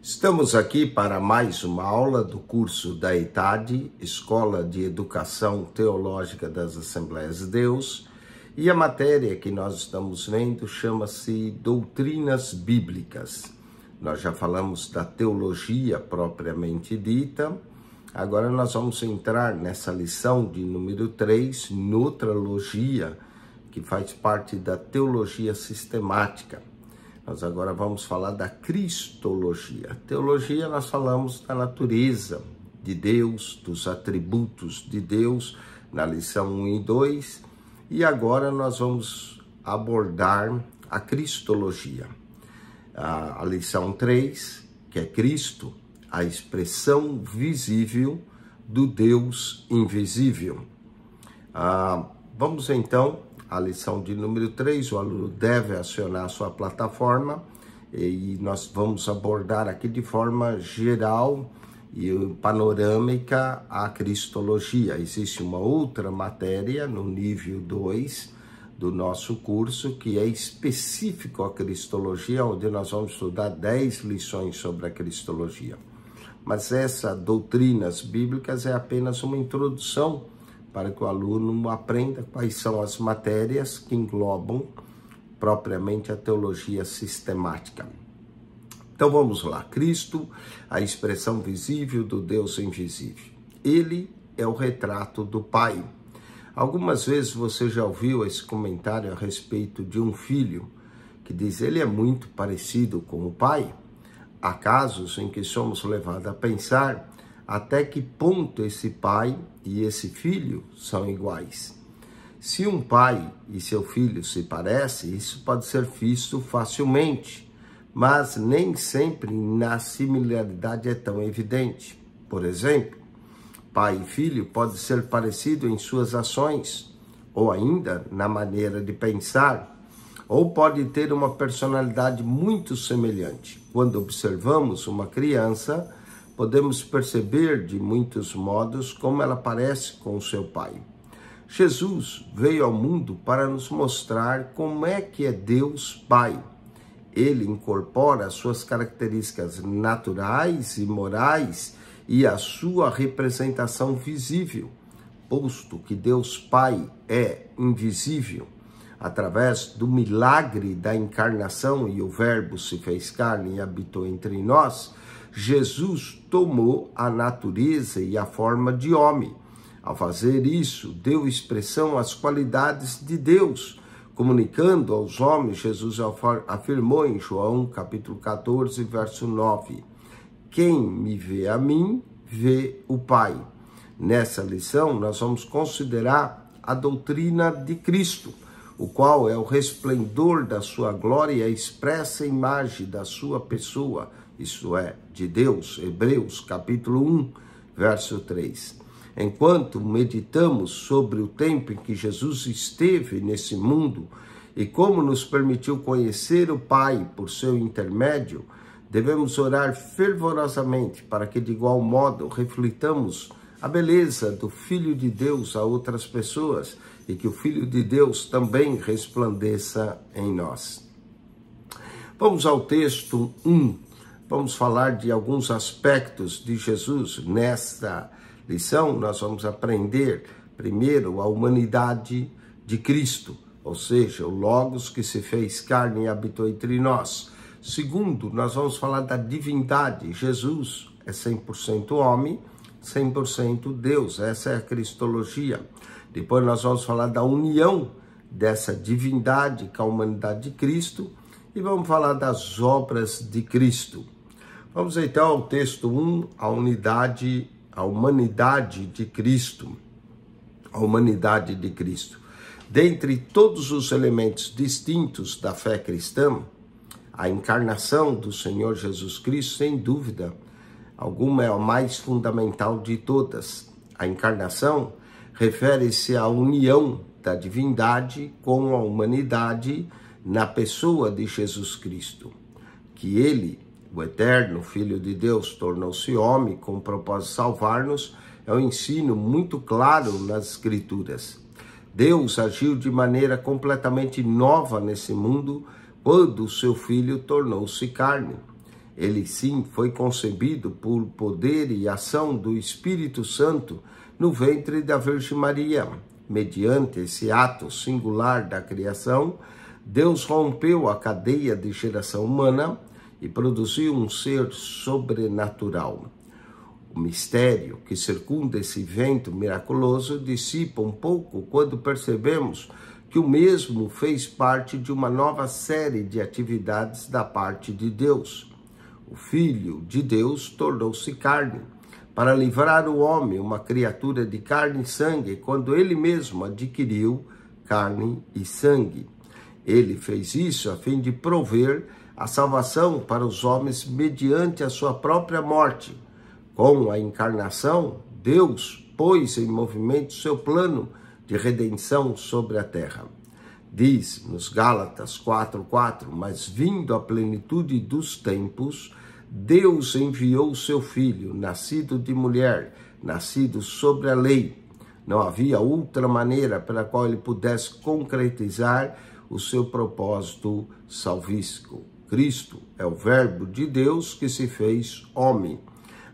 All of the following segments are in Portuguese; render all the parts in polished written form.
Estamos aqui para mais uma aula do curso da ETAD, Escola de Educação Teológica das Assembleias de Deus, e a matéria que nós estamos vendo chama-se Doutrinas Bíblicas. Nós já falamos da teologia propriamente dita, agora nós vamos entrar nessa lição de número 3, Nutrologia, que faz parte da teologia sistemática. Nós agora vamos falar da cristologia. Teologia, nós falamos da natureza de Deus, dos atributos de Deus, na lição 1 e 2. E agora nós vamos abordar a cristologia. A lição 3, que é Cristo, a expressão visível do Deus invisível. Vamos então a lição de número 3, o aluno deve acionar a sua plataforma e nós vamos abordar aqui de forma geral e panorâmica a cristologia. Existe uma outra matéria no nível 2 do nosso curso que é específico à cristologia, onde nós vamos estudar 10 lições sobre a cristologia. Mas essa doutrinas bíblicas é apenas uma introdução para que o aluno aprenda quais são as matérias que englobam propriamente a teologia sistemática. Então vamos lá. Cristo, a expressão visível do Deus invisível. Ele é o retrato do Pai. Algumas vezes você já ouviu esse comentário a respeito de um filho que diz: ele é muito parecido com o pai. Há casos em que somos levados a pensar até que ponto esse pai e esse filho são iguais. Se um pai e seu filho se parecem, isso pode ser visto facilmente, mas nem sempre na similaridade é tão evidente. Por exemplo, pai e filho podem ser parecidos em suas ações, ou ainda na maneira de pensar, ou pode ter uma personalidade muito semelhante. Quando observamos uma criança, podemos perceber de muitos modos como ela parece com o seu pai. Jesus veio ao mundo para nos mostrar como é que é Deus Pai. Ele incorpora as suas características naturais e morais e a sua representação visível, posto que Deus Pai é invisível. Através do milagre da encarnação e o Verbo se fez carne e habitou entre nós, Jesus tomou a natureza e a forma de homem. Ao fazer isso, deu expressão às qualidades de Deus. Comunicando aos homens, Jesus afirmou em João capítulo 14, verso 9, quem me vê a mim, vê o Pai. Nessa lição, nós vamos considerar a doutrina de Cristo, o qual é o resplendor da sua glória e a expressa imagem da sua pessoa, isto é, de Deus. Hebreus capítulo 1, verso 3. Enquanto meditamos sobre o tempo em que Jesus esteve nesse mundo e como nos permitiu conhecer o Pai por seu intermédio, devemos orar fervorosamente para que de igual modo reflitamos a beleza do Filho de Deus a outras pessoas e que o Filho de Deus também resplandeça em nós. Vamos ao texto 1. Vamos falar de alguns aspectos de Jesus. Nesta lição, nós vamos aprender, primeiro, a humanidade de Cristo, ou seja, o Logos que se fez carne e habitou entre nós. Segundo, nós vamos falar da divindade. Jesus é 100% homem, 100% Deus. Essa é a cristologia. Depois nós vamos falar da união dessa divindade com a humanidade de Cristo e vamos falar das obras de Cristo. Vamos então ao texto 1, a humanidade de Cristo. A humanidade de Cristo. Dentre todos os elementos distintos da fé cristã, a encarnação do Senhor Jesus Cristo, sem dúvida alguma, é a mais fundamental de todas. A encarnação refere-se à união da divindade com a humanidade na pessoa de Jesus Cristo, que ele, o eterno Filho de Deus, tornou-se homem com o propósito de salvar-nos, é um ensino muito claro nas Escrituras. Deus agiu de maneira completamente nova nesse mundo quando o seu Filho tornou-se carne. Ele sim foi concebido por poder e ação do Espírito Santo no ventre da Virgem Maria. Mediante esse ato singular da criação, Deus rompeu a cadeia de geração humana e produziu um ser sobrenatural. O mistério que circunda esse evento miraculoso dissipa um pouco quando percebemos que o mesmo fez parte de uma nova série de atividades da parte de Deus. O Filho de Deus tornou-se carne, para livrar o homem, uma criatura de carne e sangue, quando ele mesmo adquiriu carne e sangue. Ele fez isso a fim de prover a salvação para os homens mediante a sua própria morte. Com a encarnação, Deus pôs em movimento seu plano de redenção sobre a terra. Diz nos Gálatas 4:4, mas vindo a plenitude dos tempos, Deus enviou o seu Filho, nascido de mulher, nascido sobre a lei. Não havia outra maneira pela qual ele pudesse concretizar o seu propósito salvífico. Cristo é o Verbo de Deus que se fez homem.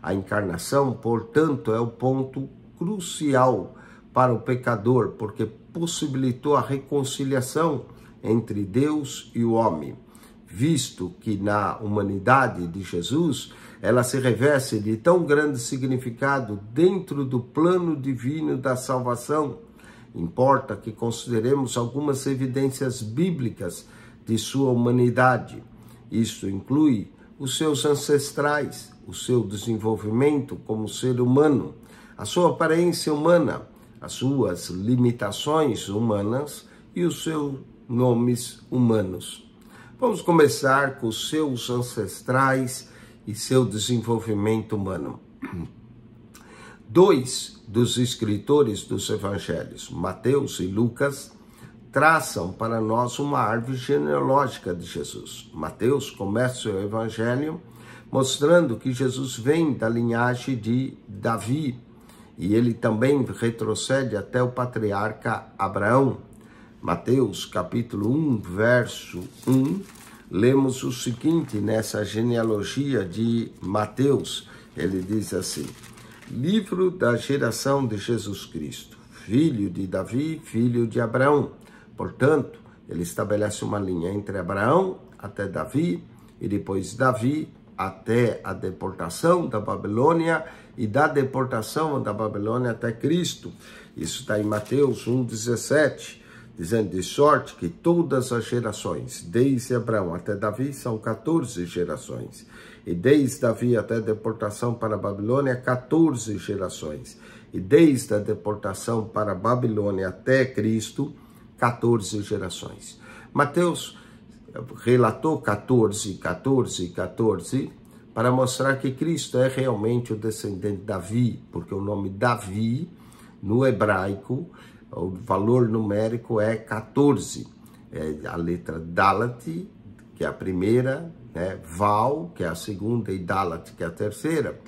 A encarnação, portanto, é o ponto crucial para o pecador, porque possibilitou a reconciliação entre Deus e o homem, visto que na humanidade de Jesus ela se reveste de tão grande significado dentro do plano divino da salvação. Importa que consideremos algumas evidências bíblicas de sua humanidade. Isto inclui os seus ancestrais, o seu desenvolvimento como ser humano, a sua aparência humana, as suas limitações humanas e os seus nomes humanos. Vamos começar com os seus ancestrais e seu desenvolvimento humano. Dois dos escritores dos evangelhos, Mateus e Lucas, traçam para nós uma árvore genealógica de Jesus. Mateus começa o evangelho mostrando que Jesus vem da linhagem de Davi, e ele também retrocede até o patriarca Abraão. Mateus, capítulo 1, verso 1, lemos o seguinte nessa genealogia de Mateus. Ele diz assim: livro da geração de Jesus Cristo, filho de Davi, filho de Abraão. Portanto, ele estabelece uma linha entre Abraão até Davi, e depois Davi até a deportação da Babilônia, e da deportação da Babilônia até Cristo. Isso está em Mateus 1,17, dizendo: de sorte que todas as gerações, desde Abraão até Davi, são 14 gerações. E desde Davi até a deportação para a Babilônia, 14 gerações. E desde a deportação para a Babilônia até Cristo, 14 gerações. Mateus relatou 14 para mostrar que Cristo é realmente o descendente de Davi, porque o nome Davi, no hebraico, o valor numérico é 14. É a letra Dalet, que é a primeira, né? Val, que é a segunda, e Dalet, que é a terceira.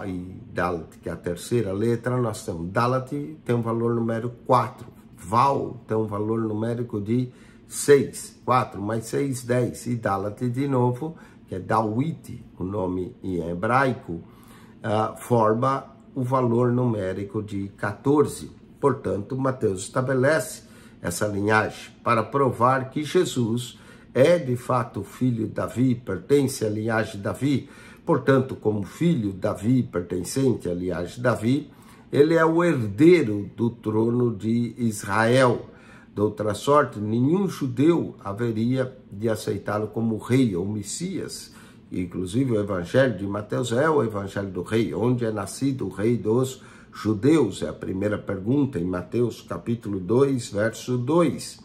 E Dalet, que é a terceira letra, nós temos Dalet, tem um valor numérico 4. Val tem um valor numérico de 6. 4 mais 6, 10. E Dalet de novo, que é Dawit, o nome em hebraico, forma o valor numérico de 14. Portanto, Mateus estabelece essa linhagem para provar que Jesus é de fato filho de Davi, pertence à linhagem de Davi. Portanto, como filho de Davi, pertencente à linhagem de Davi, ele é o herdeiro do trono de Israel. De outra sorte, nenhum judeu haveria de aceitá-lo como rei ou Messias. Inclusive, o evangelho de Mateus é o evangelho do rei, onde é nascido o rei dos judeus. É a primeira pergunta em Mateus capítulo 2, verso 2.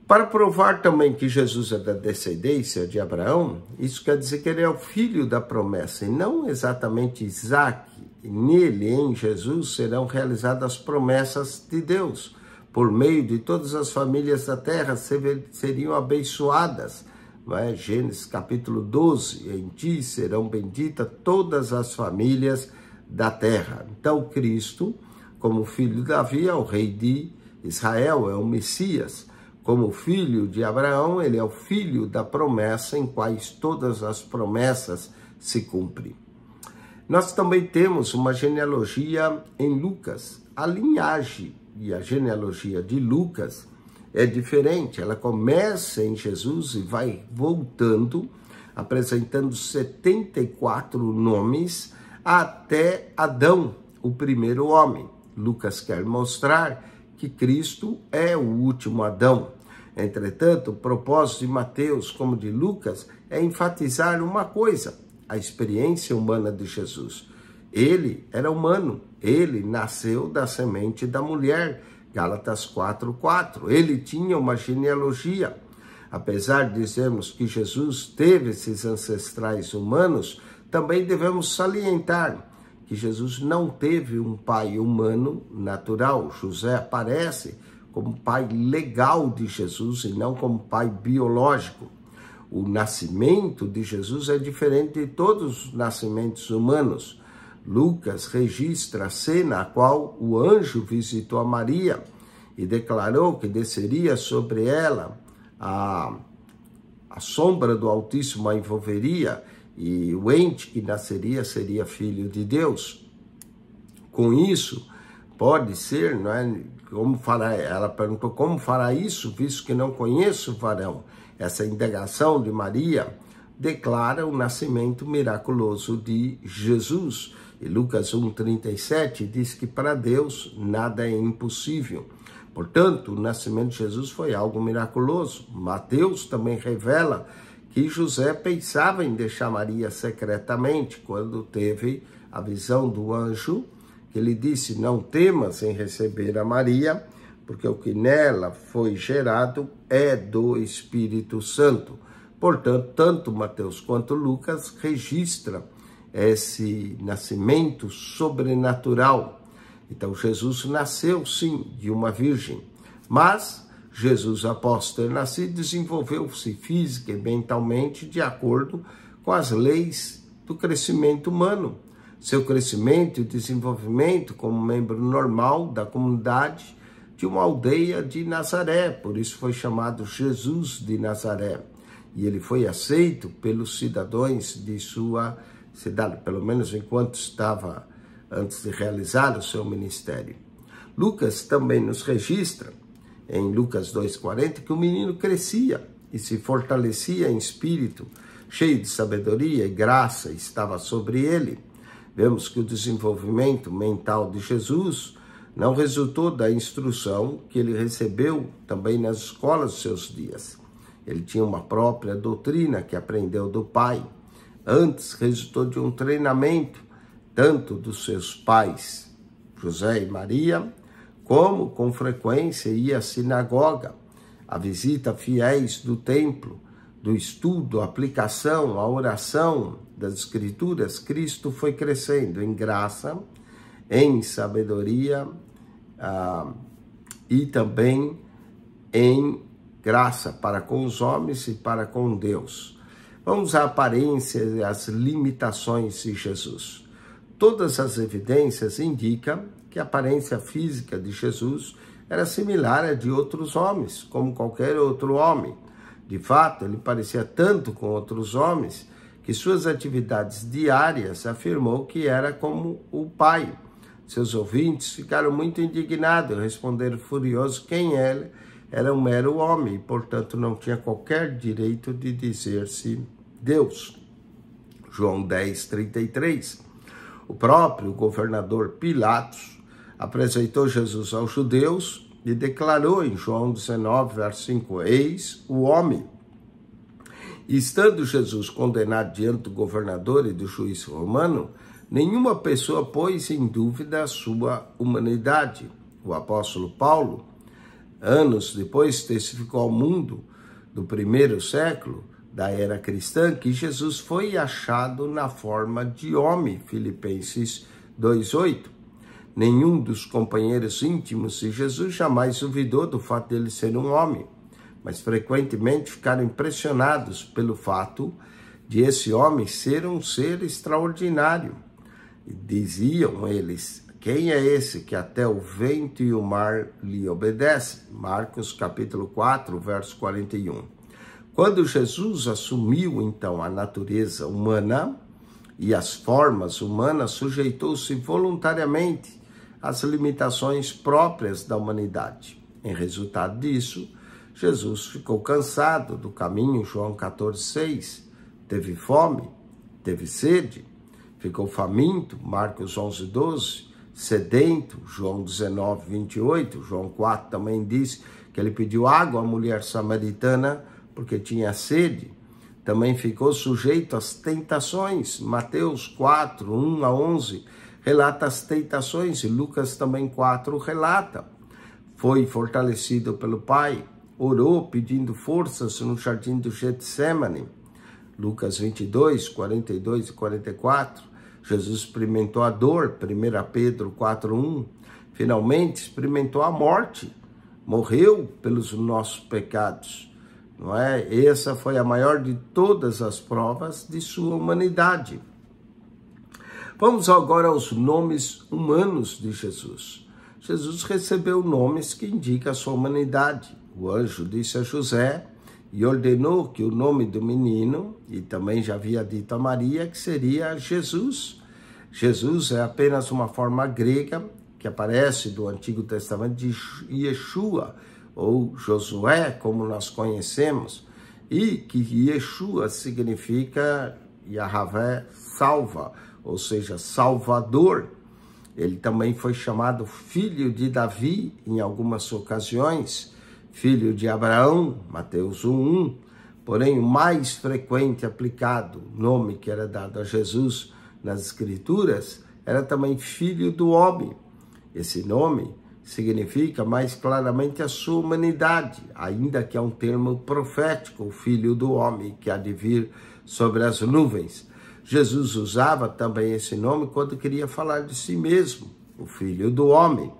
Para provar também que Jesus é da descendência de Abraão, isso quer dizer que ele é o filho da promessa, e não exatamente Isaac. Nele, em Jesus, serão realizadas as promessas de Deus. Por meio de todas as famílias da terra seriam abençoadas. Não é? Gênesis capítulo 12, em ti serão benditas todas as famílias da terra. Então, Cristo, como filho de Davi, é o rei de Israel, é o Messias. como filho de Abraão, ele é o filho da promessa em quais todas as promessas se cumprem. Nós também temos uma genealogia em Lucas. A linhagem e a genealogia de Lucas é diferente. Ela começa em Jesus e vai voltando, apresentando 74 nomes até Adão, o primeiro homem. Lucas quer mostrar que Cristo é o último Adão. Entretanto, o propósito de Mateus, como de Lucas, é enfatizar uma coisa: a experiência humana de Jesus. Ele era humano, ele nasceu da semente da mulher, Gálatas 4:4. Ele tinha uma genealogia. Apesar de dizermos que Jesus teve esses ancestrais humanos, também devemos salientar que Jesus não teve um pai humano natural. José aparece como pai legal de Jesus e não como pai biológico. O nascimento de Jesus é diferente de todos os nascimentos humanos. Lucas registra a cena a qual o anjo visitou a Maria e declarou que desceria sobre ela a sombra do Altíssimo a envolveria e o ente que nasceria seria filho de Deus. Com isso, pode ser, não é? Como fará? Ela perguntou, como fará isso, visto que não conheço o varão? Essa indagação de Maria declara o nascimento miraculoso de Jesus. E Lucas 1:37 diz que para Deus nada é impossível. Portanto, o nascimento de Jesus foi algo miraculoso. Mateus também revela que José pensava em deixar Maria secretamente quando teve a visão do anjo, que ele disse, não temas em receber a Maria, porque o que nela foi gerado é do Espírito Santo. Portanto, tanto Mateus quanto Lucas registram esse nascimento sobrenatural. Então, Jesus nasceu, sim, de uma virgem, mas Jesus, após ter nascido, desenvolveu-se física e mentalmente de acordo com as leis do crescimento humano. Seu crescimento e desenvolvimento como membro normal da comunidade de uma aldeia de Nazaré, por isso foi chamado Jesus de Nazaré. E ele foi aceito pelos cidadãos de sua cidade, pelo menos enquanto estava antes de realizar o seu ministério. Lucas também nos registra, em Lucas 2:40, que o menino crescia e se fortalecia em espírito, cheio de sabedoria e graça estava sobre ele. Vemos que o desenvolvimento mental de Jesus não resultou da instrução que ele recebeu também nas escolas dos seus dias. Ele tinha uma própria doutrina que aprendeu do pai. Antes, resultou de um treinamento, tanto dos seus pais, José e Maria, como com frequência ia à sinagoga, a visita a fiéis do templo, do estudo, a aplicação, a oração das Escrituras. Cristo foi crescendo em graça, em sabedoria e também em graça para com os homens e para com Deus. Vamos à aparência e às limitações de Jesus. Todas as evidências indicam que a aparência física de Jesus era similar à de outros homens, como qualquer outro homem. De fato, ele parecia tanto com outros homens que suas atividades diárias afirmou que era como o Pai. Seus ouvintes ficaram muito indignados e responderam furiosos quem ele era um mero homem e, portanto, não tinha qualquer direito de dizer-se Deus. João 10:33. O próprio governador Pilatos apresentou Jesus aos judeus e declarou em João 19, verso 5, eis o homem. E estando Jesus condenado diante do governador e do juiz romano, nenhuma pessoa pôs em dúvida a sua humanidade. O apóstolo Paulo, anos depois, testificou ao mundo do primeiro século da era cristã que Jesus foi achado na forma de homem, Filipenses 2:8. Nenhum dos companheiros íntimos de Jesus jamais duvidou do fato de ele ser um homem, mas frequentemente ficaram impressionados pelo fato de esse homem ser um ser extraordinário. E diziam eles quem é esse que até o vento e o mar lhe obedecem? Marcos capítulo 4, verso 41. Quando Jesus assumiu, então, a natureza humana e as formas humanas, sujeitou-se voluntariamente às limitações próprias da humanidade. Em resultado disso, Jesus ficou cansado do caminho, João 14,6. Teve fome, teve sede, ficou faminto, Marcos 11,12. Sedento, João 19:28. João 4 também diz que ele pediu água à mulher samaritana porque tinha sede. Também ficou sujeito às tentações. Mateus 4, 1 a 11 relata as tentações, e Lucas também 4 relata. Foi fortalecido pelo Pai, orou pedindo forças no jardim do Getsêmani. Lucas 22, 42 e 44. Jesus experimentou a dor, 1 Pedro 4:1. Finalmente experimentou a morte, morreu pelos nossos pecados, não é? Essa foi a maior de todas as provas de sua humanidade. Vamos agora aos nomes humanos de Jesus. Jesus recebeu nomes que indicam a sua humanidade. O anjo disse a José e ordenou que o nome do menino, e também já havia dito a Maria, que seria Jesus. Jesus é apenas uma forma grega que aparece do Antigo Testamento de Yeshua, ou Josué, como nós conhecemos, e que Yeshua significa Yahvé salva, ou seja, Salvador. Ele também foi chamado filho de Davi em algumas ocasiões, filho de Abraão, Mateus 1:1. Porém, o mais frequente aplicado, nome que era dado a Jesus nas Escrituras, era também filho do homem. Esse nome significa mais claramente a sua humanidade, ainda que é um termo profético, o filho do homem, que há de vir sobre as nuvens. Jesus usava também esse nome quando queria falar de si mesmo, o filho do homem.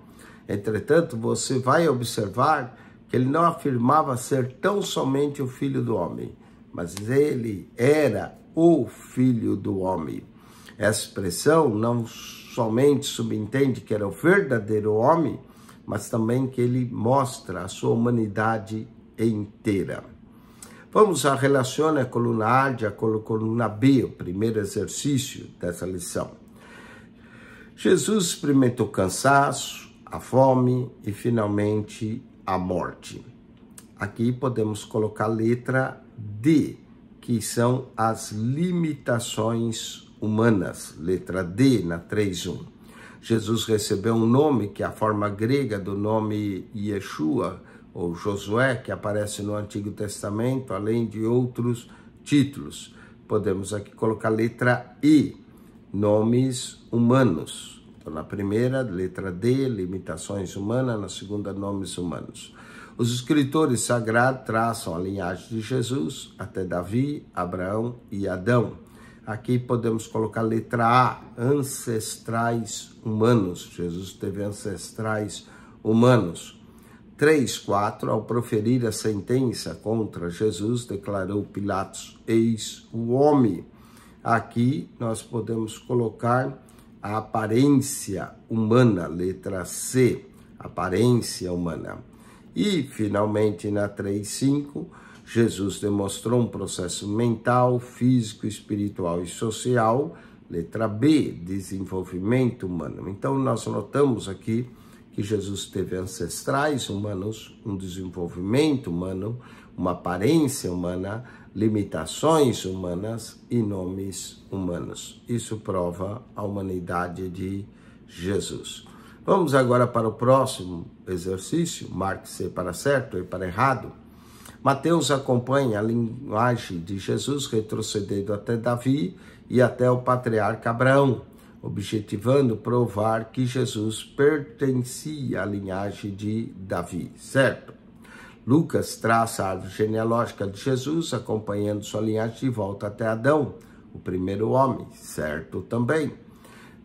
Entretanto, você vai observar que ele não afirmava ser tão somente o filho do homem, mas ele era o filho do homem. Essa expressão não somente subentende que era o verdadeiro homem, mas também que ele mostra a sua humanidade inteira. Vamos a relacionar a coluna A e a coluna B, o primeiro exercício dessa lição. Jesus experimentou cansaço, a fome e finalmente a morte. Aqui podemos colocar a letra D, que são as limitações humanas. Letra D na 3:1. Jesus recebeu um nome que é a forma grega do nome Yeshua, ou Josué, que aparece no Antigo Testamento, além de outros títulos. Podemos aqui colocar a letra E, nomes humanos. Então, na primeira, letra D, limitações humanas, na segunda, nomes humanos. Os escritores sagrados traçam a linhagem de Jesus até Davi, Abraão e Adão. Aqui podemos colocar a letra A, ancestrais humanos. Jesus teve ancestrais humanos. 3:4, ao proferir a sentença contra Jesus, declarou Pilatos, eis o homem. Aqui nós podemos colocar a aparência humana, letra C, aparência humana. E, finalmente, na 3:5, Jesus demonstrou um processo mental, físico, espiritual e social, letra B, desenvolvimento humano. Então, nós notamos aqui que Jesus teve ancestrais humanos, um desenvolvimento humano, uma aparência humana, limitações humanas e nomes humanos. Isso prova a humanidade de Jesus. Vamos agora para o próximo exercício, marque-se para certo e para errado. Mateus acompanha a linhagem de Jesus retrocedendo até Davi e até o patriarca Abraão, objetivando provar que Jesus pertencia à linhagem de Davi, certo? Lucas traça a árvore genealógica de Jesus, acompanhando sua linhagem de volta até Adão, o primeiro homem, certo também.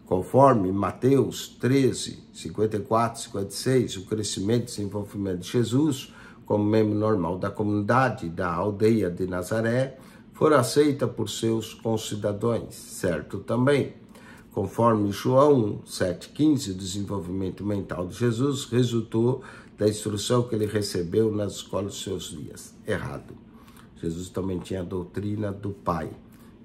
Conforme Mateus 13, 54, 56, o crescimento e desenvolvimento de Jesus, como membro normal da comunidade da aldeia de Nazaré, foram aceitas por seus concidadãos, certo também. Conforme João 7,15, o desenvolvimento mental de Jesus resultou da instrução que ele recebeu nas escolas dos seus dias. Errado. Jesus também tinha a doutrina do Pai.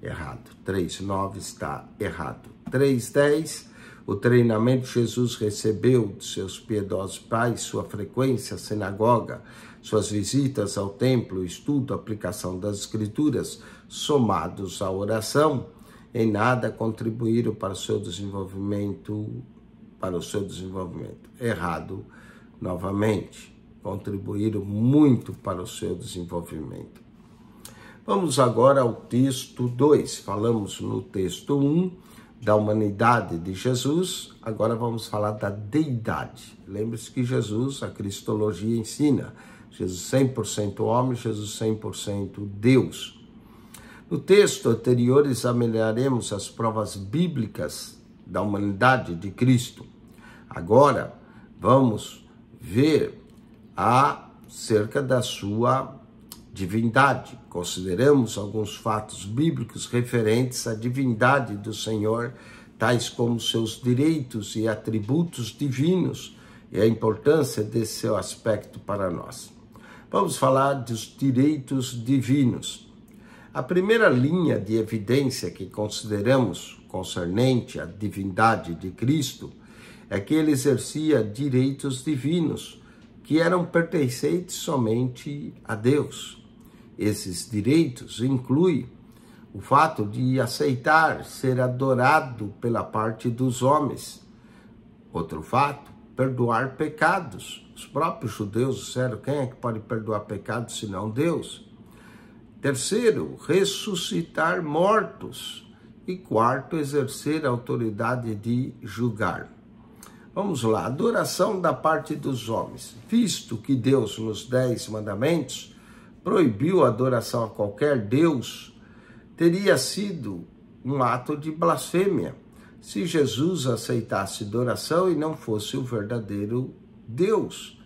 Errado. 3,9 está errado. 3,10, o treinamento que Jesus recebeu de seus piedosos pais, sua frequência à sinagoga, suas visitas ao templo, estudo, aplicação das escrituras, somados à oração, em nada contribuíram para o seu desenvolvimento, Errado, novamente, contribuíram muito para o seu desenvolvimento. Vamos agora ao texto 2. Falamos no texto 1 da humanidade de Jesus, agora vamos falar da deidade. Lembre-se que Jesus, a cristologia ensina, Jesus 100% homem, Jesus 100% Deus. No texto anterior, examinaremos as provas bíblicas da humanidade de Cristo. Agora, vamos ver acerca da sua divindade. Consideramos alguns fatos bíblicos referentes à divindade do Senhor, tais como seus direitos e atributos divinos e a importância desse seu aspecto para nós. Vamos falar dos direitos divinos. A primeira linha de evidência que consideramos concernente à divindade de Cristo é que ele exercia direitos divinos que eram pertencentes somente a Deus. Esses direitos incluem o fato de aceitar ser adorado pela parte dos homens. Outro fato, perdoar pecados. Os próprios judeus disseram, quem é que pode perdoar pecados senão Deus? Terceiro, ressuscitar mortos. E quarto, exercer a autoridade de julgar. Vamos lá, adoração da parte dos homens. Visto que Deus, nos 10 mandamentos, proibiu a adoração a qualquer Deus, teria sido um ato de blasfêmia se Jesus aceitasse adoração e não fosse o verdadeiro Deus.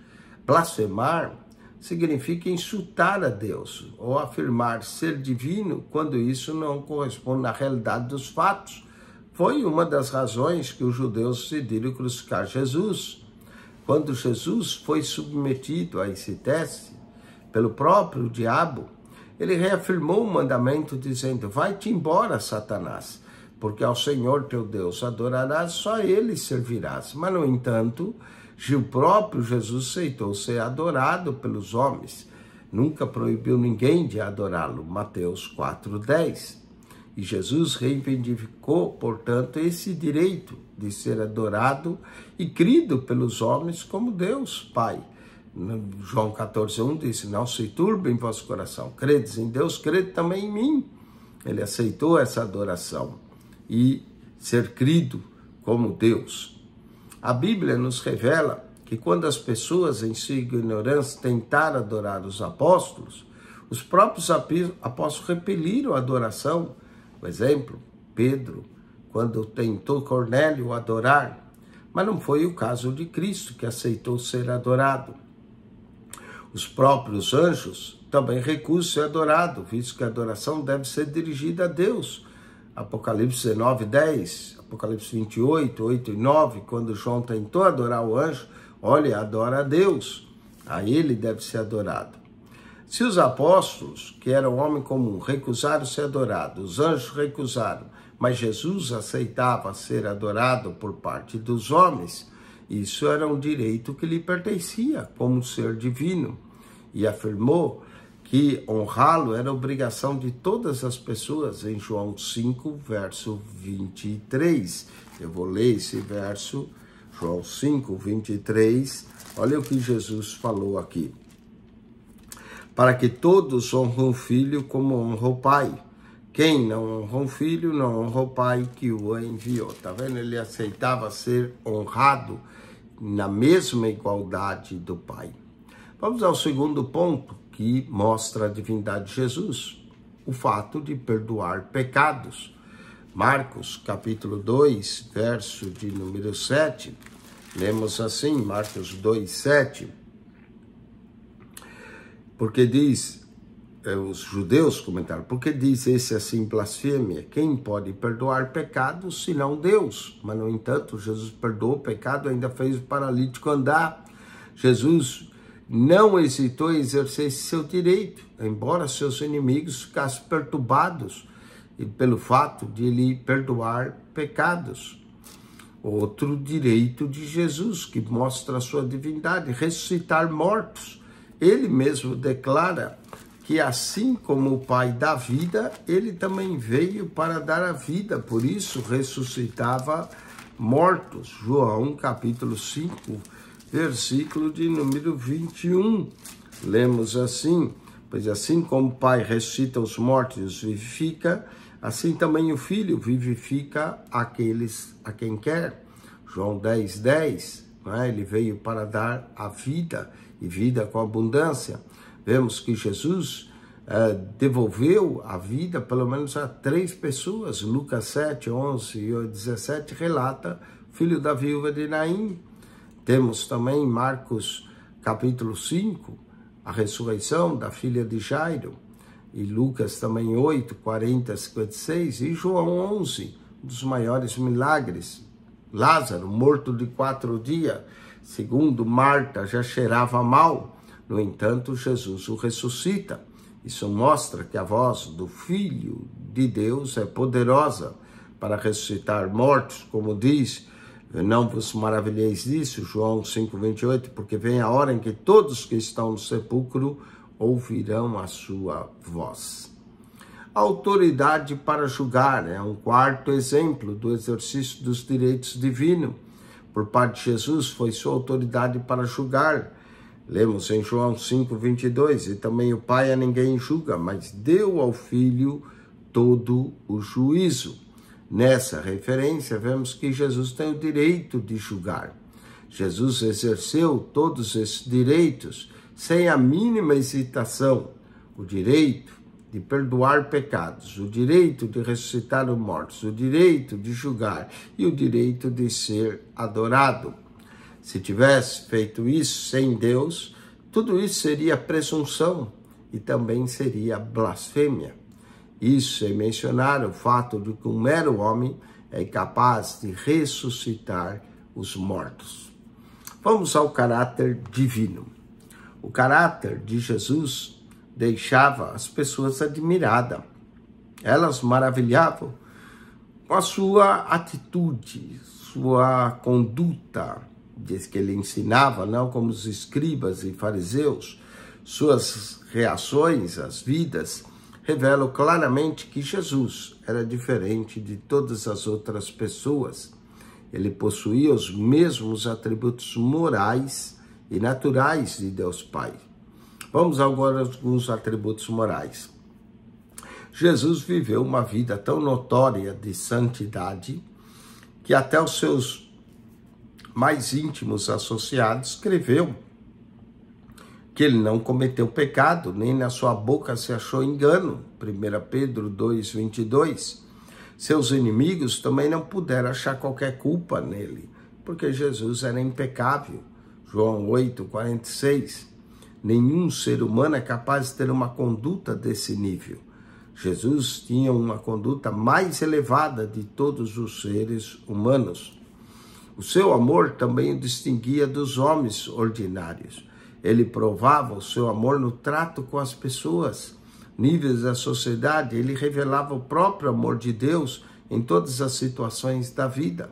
Blasfemar significa insultar a Deus ou afirmar ser divino quando isso não corresponde à realidade dos fatos. Foi uma das razões que os judeus decidiram crucificar Jesus. Quando Jesus foi submetido a esse teste pelo próprio diabo, ele reafirmou o mandamento dizendo, vai-te embora, Satanás, porque ao Senhor teu Deus adorarás, só ele servirás. Mas, no entanto, o próprio Jesus aceitou ser adorado pelos homens. Nunca proibiu ninguém de adorá-lo. Mateus 4,10. E Jesus reivindicou, portanto, esse direito de ser adorado e crido pelos homens como Deus, Pai. João 14,1 disse, não se turbe em vosso coração. Credes em Deus, crede também em mim. Ele aceitou essa adoração e ser crido como Deus. A Bíblia nos revela que quando as pessoas em sua ignorância tentaram adorar os apóstolos, os próprios apóstolos repeliram a adoração. Por exemplo, Pedro, quando tentou Cornélio adorar, mas não foi o caso de Cristo, que aceitou ser adorado. Os próprios anjos também recusam ser adorados, visto que a adoração deve ser dirigida a Deus. Apocalipse 19:10, Apocalipse 28, 8 e 9, quando João tentou adorar o anjo, olha, adora a Deus, a ele deve ser adorado. Se os apóstolos, que eram homem comum, recusaram ser adorados, os anjos recusaram, mas Jesus aceitava ser adorado por parte dos homens, isso era um direito que lhe pertencia como ser divino, e afirmou que honrá-lo era obrigação de todas as pessoas, em João 5, verso 23. Eu vou ler esse verso, João 5, 23. Olha o que Jesus falou aqui. Para que todos honram o Filho como honra o Pai. Quem não honra o Filho, não honra o Pai que o enviou. Tá vendo? Ele aceitava ser honrado na mesma igualdade do Pai. Vamos ao segundo ponto, que mostra a divindade de Jesus, o fato de perdoar pecados. Marcos, capítulo 2, verso de número 7, lemos assim, Marcos 2, 7, porque diz, os judeus comentaram, porque diz esse assim blasfêmia? Quem pode perdoar pecados senão Deus? Mas, no entanto, Jesus perdoou o pecado, ainda fez o paralítico andar. Jesus não hesitou em exercer seu direito, embora seus inimigos ficassem perturbados pelo fato de ele perdoar pecados. Outro direito de Jesus, que mostra a sua divindade, ressuscitar mortos. Ele mesmo declara que assim como o Pai dá vida, ele também veio para dar a vida, por isso ressuscitava mortos. João capítulo 5, versículo de número 21. Lemos assim: pois assim como o Pai ressuscita os mortos e os vivifica, assim também o Filho vivifica aqueles a quem quer. João 10:10, ele veio para dar a vida e vida com abundância. Vemos que Jesus devolveu a vida pelo menos a 3 pessoas. Lucas 7:11 e 17 relata o filho da viúva de Naim. Temos também Marcos capítulo 5, a ressurreição da filha de Jairo. E Lucas também 8, 40, 56. E João 11, um dos maiores milagres. Lázaro, morto de 4 dias, segundo Marta, já cheirava mal. No entanto, Jesus o ressuscita. Isso mostra que a voz do Filho de Deus é poderosa para ressuscitar mortos, como diz: não vos maravilheis disso, João 5:28, porque vem a hora em que todos que estão no sepulcro ouvirão a sua voz. A autoridade para julgar é um quarto exemplo do exercício dos direitos divinos. Por parte de Jesus, foi sua autoridade para julgar. Lemos em João 5:22, e também o Pai a ninguém julga, mas deu ao Filho todo o juízo. Nessa referência, vemos que Jesus tem o direito de julgar. Jesus exerceu todos esses direitos sem a mínima hesitação. O direito de perdoar pecados, o direito de ressuscitar os mortos, o direito de julgar e o direito de ser adorado. Se tivesse feito isso sem Deus, tudo isso seria presunção e também seria blasfêmia. Isso sem mencionar o fato de que um mero homem é incapaz de ressuscitar os mortos. Vamos ao caráter divino. O caráter de Jesus deixava as pessoas admiradas. Elas maravilhavam com a sua atitude, sua conduta. Diz que ele ensinava, não como os escribas e fariseus. Suas reações às vidas revelam claramente que Jesus era diferente de todas as outras pessoas. Ele possuía os mesmos atributos morais e naturais de Deus Pai. Vamos agora a alguns atributos morais. Jesus viveu uma vida tão notória de santidade que até os seus mais íntimos associados escreveu que ele não cometeu pecado, nem na sua boca se achou engano. 1 Pedro 2:22. Seus inimigos também não puderam achar qualquer culpa nele, porque Jesus era impecável. João 8:46. Nenhum ser humano é capaz de ter uma conduta desse nível. Jesus tinha uma conduta mais elevada de todos os seres humanos. O seu amor também o distinguia dos homens ordinários. Ele provava o seu amor no trato com as pessoas. Níveis da sociedade, ele revelava o próprio amor de Deus em todas as situações da vida.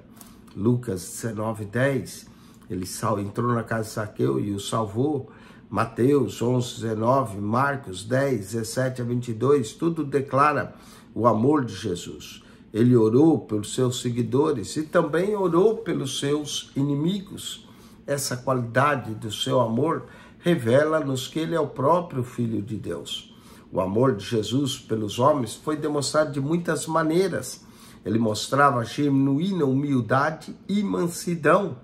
Lucas 19:10, ele entrou na casa de Zaqueu e o salvou. Mateus 11:19, Marcos 10:17-22, tudo declara o amor de Jesus. Ele orou pelos seus seguidores e também orou pelos seus inimigos. Essa qualidade do seu amor revela-nos que ele é o próprio Filho de Deus. O amor de Jesus pelos homens foi demonstrado de muitas maneiras. Ele mostrava genuína humildade e mansidão.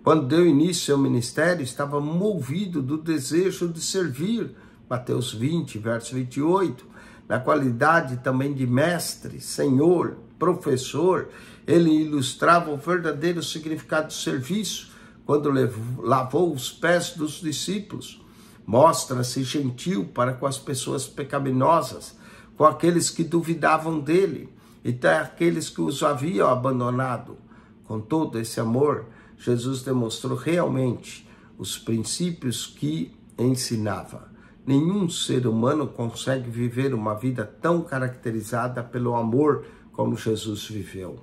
Quando deu início ao ministério, estava movido do desejo de servir. Mateus 20, verso 28. Na qualidade também de mestre, senhor, professor, ele ilustrava o verdadeiro significado do serviço quando lavou os pés dos discípulos. Mostra-se gentil para com as pessoas pecaminosas, com aqueles que duvidavam dele e até aqueles que os haviam abandonado. Com todo esse amor, Jesus demonstrou realmente os princípios que ensinava. Nenhum ser humano consegue viver uma vida tão caracterizada pelo amor como Jesus viveu.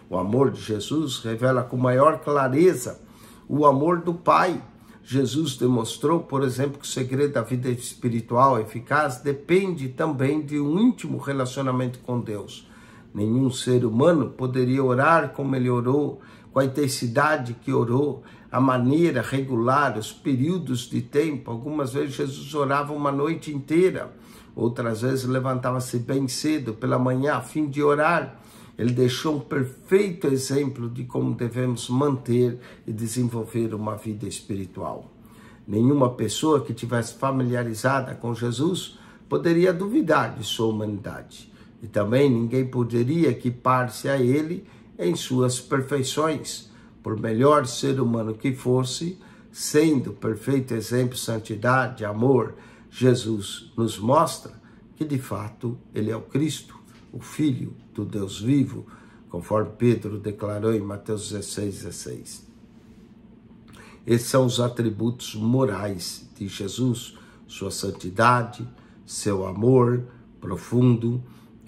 O amor de Jesus revela com maior clareza o amor do Pai. Jesus demonstrou, por exemplo, que o segredo da vida espiritual eficaz depende também de um íntimo relacionamento com Deus. Nenhum ser humano poderia orar como ele orou, com a intensidade que orou, a maneira regular, os períodos de tempo. Algumas vezes Jesus orava uma noite inteira, outras vezes levantava-se bem cedo pela manhã a fim de orar. Ele deixou um perfeito exemplo de como devemos manter e desenvolver uma vida espiritual. Nenhuma pessoa que tivesse familiarizada com Jesus poderia duvidar de sua humanidade. E também ninguém poderia equipar-se a ele em suas perfeições. Por melhor ser humano que fosse, sendo perfeito exemplo de santidade, amor, Jesus nos mostra que de fato ele é o Cristo, o Filho do Deus vivo, conforme Pedro declarou em Mateus 16:16. Esses são os atributos morais de Jesus, sua santidade, seu amor profundo.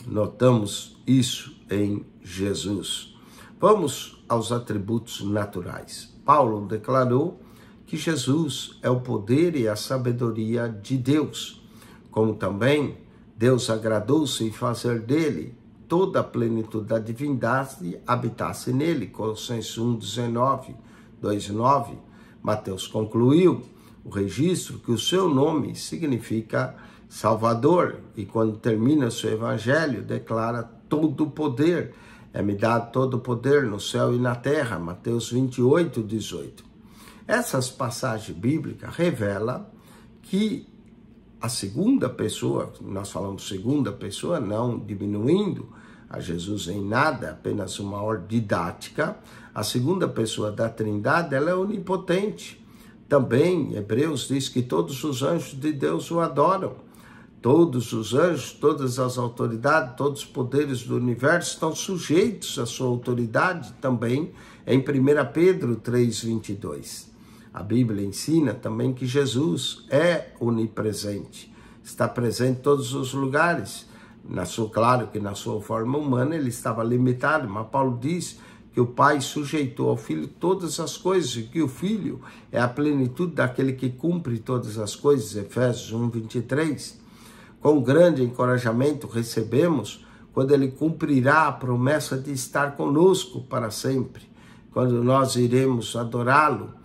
Notamos isso em Jesus. Vamos aos atributos naturais. Paulo declarou que Jesus é o poder e a sabedoria de Deus, como também Deus agradou-se em fazer dele toda a plenitude da divindade habitasse nele. Colossenses 1:19, 2:9. Mateus concluiu o registro que o seu nome significa Salvador, e quando termina o seu evangelho, declara todo o poder. É-me dado todo o poder no céu e na terra. Mateus 28:18. Essas passagens bíblicas revelam que a segunda pessoa, nós falamos segunda pessoa, não diminuindo a Jesus em nada, apenas uma ordem didática. A segunda pessoa da Trindade, ela é onipotente. Também, Hebreus diz que todos os anjos de Deus o adoram. Todos os anjos, todas as autoridades, todos os poderes do universo estão sujeitos à sua autoridade, também em 1 Pedro 3:22. A Bíblia ensina também que Jesus é onipresente, está presente em todos os lugares. Claro que na sua forma humana ele estava limitado, mas Paulo diz que o Pai sujeitou ao Filho todas as coisas, e que o Filho é a plenitude daquele que cumpre todas as coisas, Efésios 1:23. Com grande encorajamento recebemos quando ele cumprirá a promessa de estar conosco para sempre, quando nós iremos adorá-lo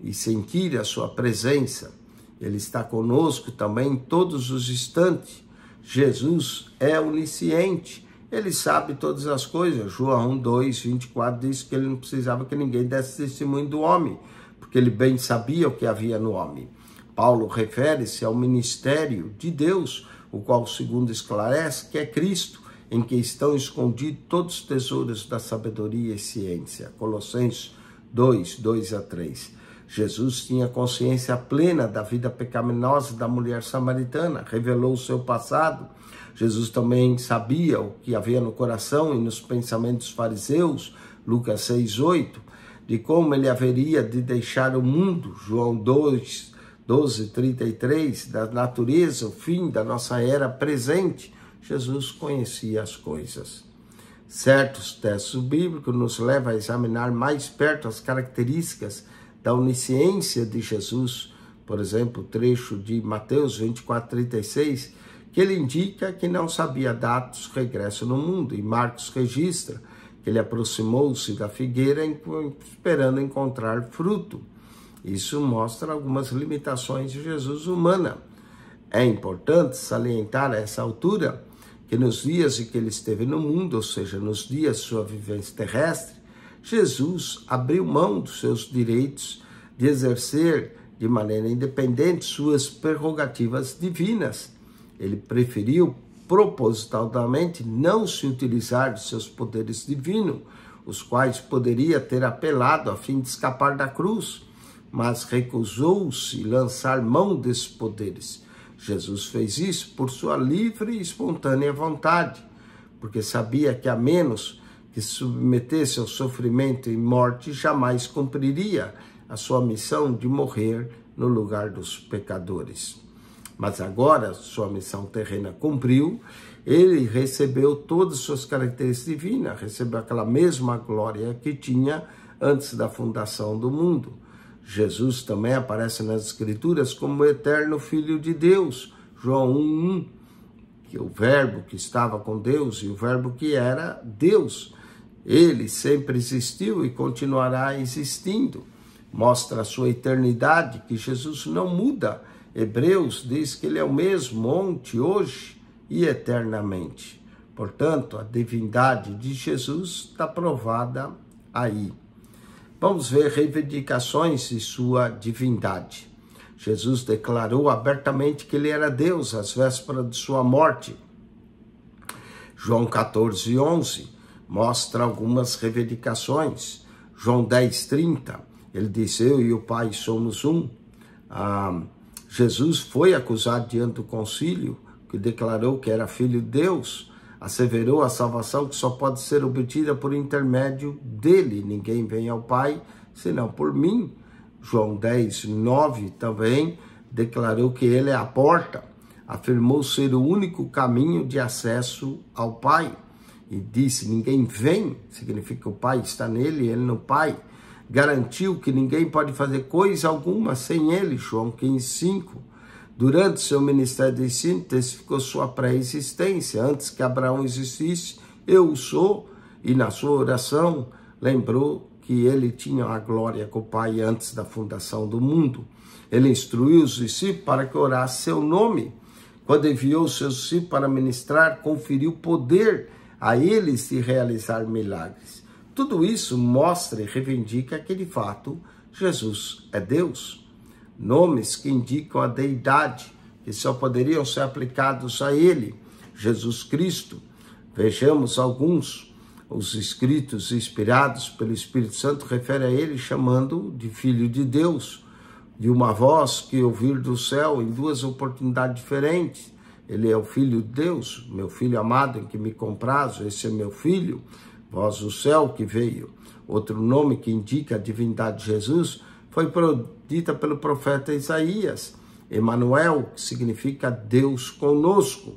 e sentir a sua presença. Ele está conosco também em todos os instantes. Jesus é onisciente, ele sabe todas as coisas. João 2:24 diz que ele não precisava que ninguém desse testemunho do homem, porque ele bem sabia o que havia no homem. Paulo refere-se ao ministério de Deus, o qual, segundo esclarece, que é Cristo, em que estão escondidos todos os tesouros da sabedoria e ciência. Colossenses 2:2-3. Jesus tinha consciência plena da vida pecaminosa da mulher samaritana, revelou o seu passado. Jesus também sabia o que havia no coração e nos pensamentos dos fariseus, Lucas 6:8, de como ele haveria de deixar o mundo, João 12:33, da natureza, o fim da nossa era presente. Jesus conhecia as coisas. Certos textos bíblicos nos levam a examinar mais perto as características da onisciência de Jesus. Por exemplo, o trecho de Mateus 24:36, que ele indica que não sabia dados regresso no mundo. E Marcos registra que ele aproximou-se da figueira esperando encontrar fruto. Isso mostra algumas limitações de Jesus humana. É importante salientar a essa altura que nos dias em que ele esteve no mundo, ou seja, nos dias de sua vivência terrestre, Jesus abriu mão dos seus direitos de exercer de maneira independente suas prerrogativas divinas. Ele preferiu propositalmente não se utilizar de seus poderes divinos, os quais poderia ter apelado a fim de escapar da cruz, mas recusou-se lançar mão desses poderes. Jesus fez isso por sua livre e espontânea vontade, porque sabia que a menos que se submetesse ao sofrimento e morte, jamais cumpriria a sua missão de morrer no lugar dos pecadores. Mas agora sua missão terrena cumpriu, ele recebeu todas as suas características divinas, recebeu aquela mesma glória que tinha antes da fundação do mundo. Jesus também aparece nas Escrituras como o eterno Filho de Deus, João 1:1, que o verbo que estava com Deus e o verbo que era Deus. Ele sempre existiu e continuará existindo. Mostra a sua eternidade, que Jesus não muda. Hebreus diz que ele é o mesmo ontem, hoje e eternamente. Portanto, a divindade de Jesus está provada aí. Vamos ver reivindicações de sua divindade. Jesus declarou abertamente que ele era Deus às vésperas de sua morte. João 14:11 mostra algumas reivindicações. João 10:30, ele diz: eu e o Pai somos um. Jesus foi acusado diante do concílio, que declarou que era filho de Deus, asseverou a salvação que só pode ser obtida por intermédio dele. Ninguém vem ao Pai senão por mim. João 10:9 também declarou que ele é a porta, afirmou ser o único caminho de acesso ao Pai. E disse: ninguém vem, significa que o Pai está nele e ele no Pai. Garantiu que ninguém pode fazer coisa alguma sem ele, João 15:5. Durante seu ministério de ensino, testificou sua pré-existência. Antes que Abraão existisse, eu o sou. E na sua oração, lembrou que ele tinha a glória com o Pai antes da fundação do mundo. Ele instruiu os discípulos para que orasse seu nome. Quando enviou seus discípulos para ministrar, conferiu poder a eles de realizar milagres. Tudo isso mostra e reivindica que, de fato, Jesus é Deus. Nomes que indicam a deidade, que só poderiam ser aplicados a ele, Jesus Cristo. Vejamos alguns. Os escritos inspirados pelo Espírito Santo referem a ele chamando de Filho de Deus, de uma voz que ouvir do céu em duas oportunidades diferentes. Ele é o Filho de Deus, meu filho amado em que me comprazo, esse é meu filho, voz do céu que veio. Outro nome que indica a divindade de Jesus foi dita pelo profeta Isaías, Emanuel, que significa Deus conosco.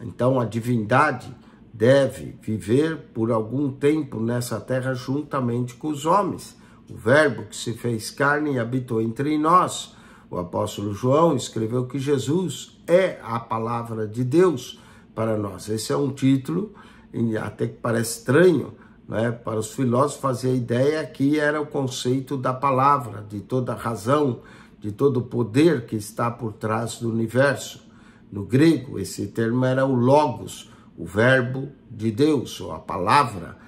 Então a divindade deve viver por algum tempo nessa terra juntamente com os homens. O verbo que se fez carne e habitou entre nós. O apóstolo João escreveu que Jesus é a palavra de Deus para nós. Esse é um título, até que parece estranho, né? Para os filósofos fazer a ideia que era o conceito da palavra, de toda a razão, de todo o poder que está por trás do universo. No grego, esse termo era o logos, o verbo de Deus, ou a palavra.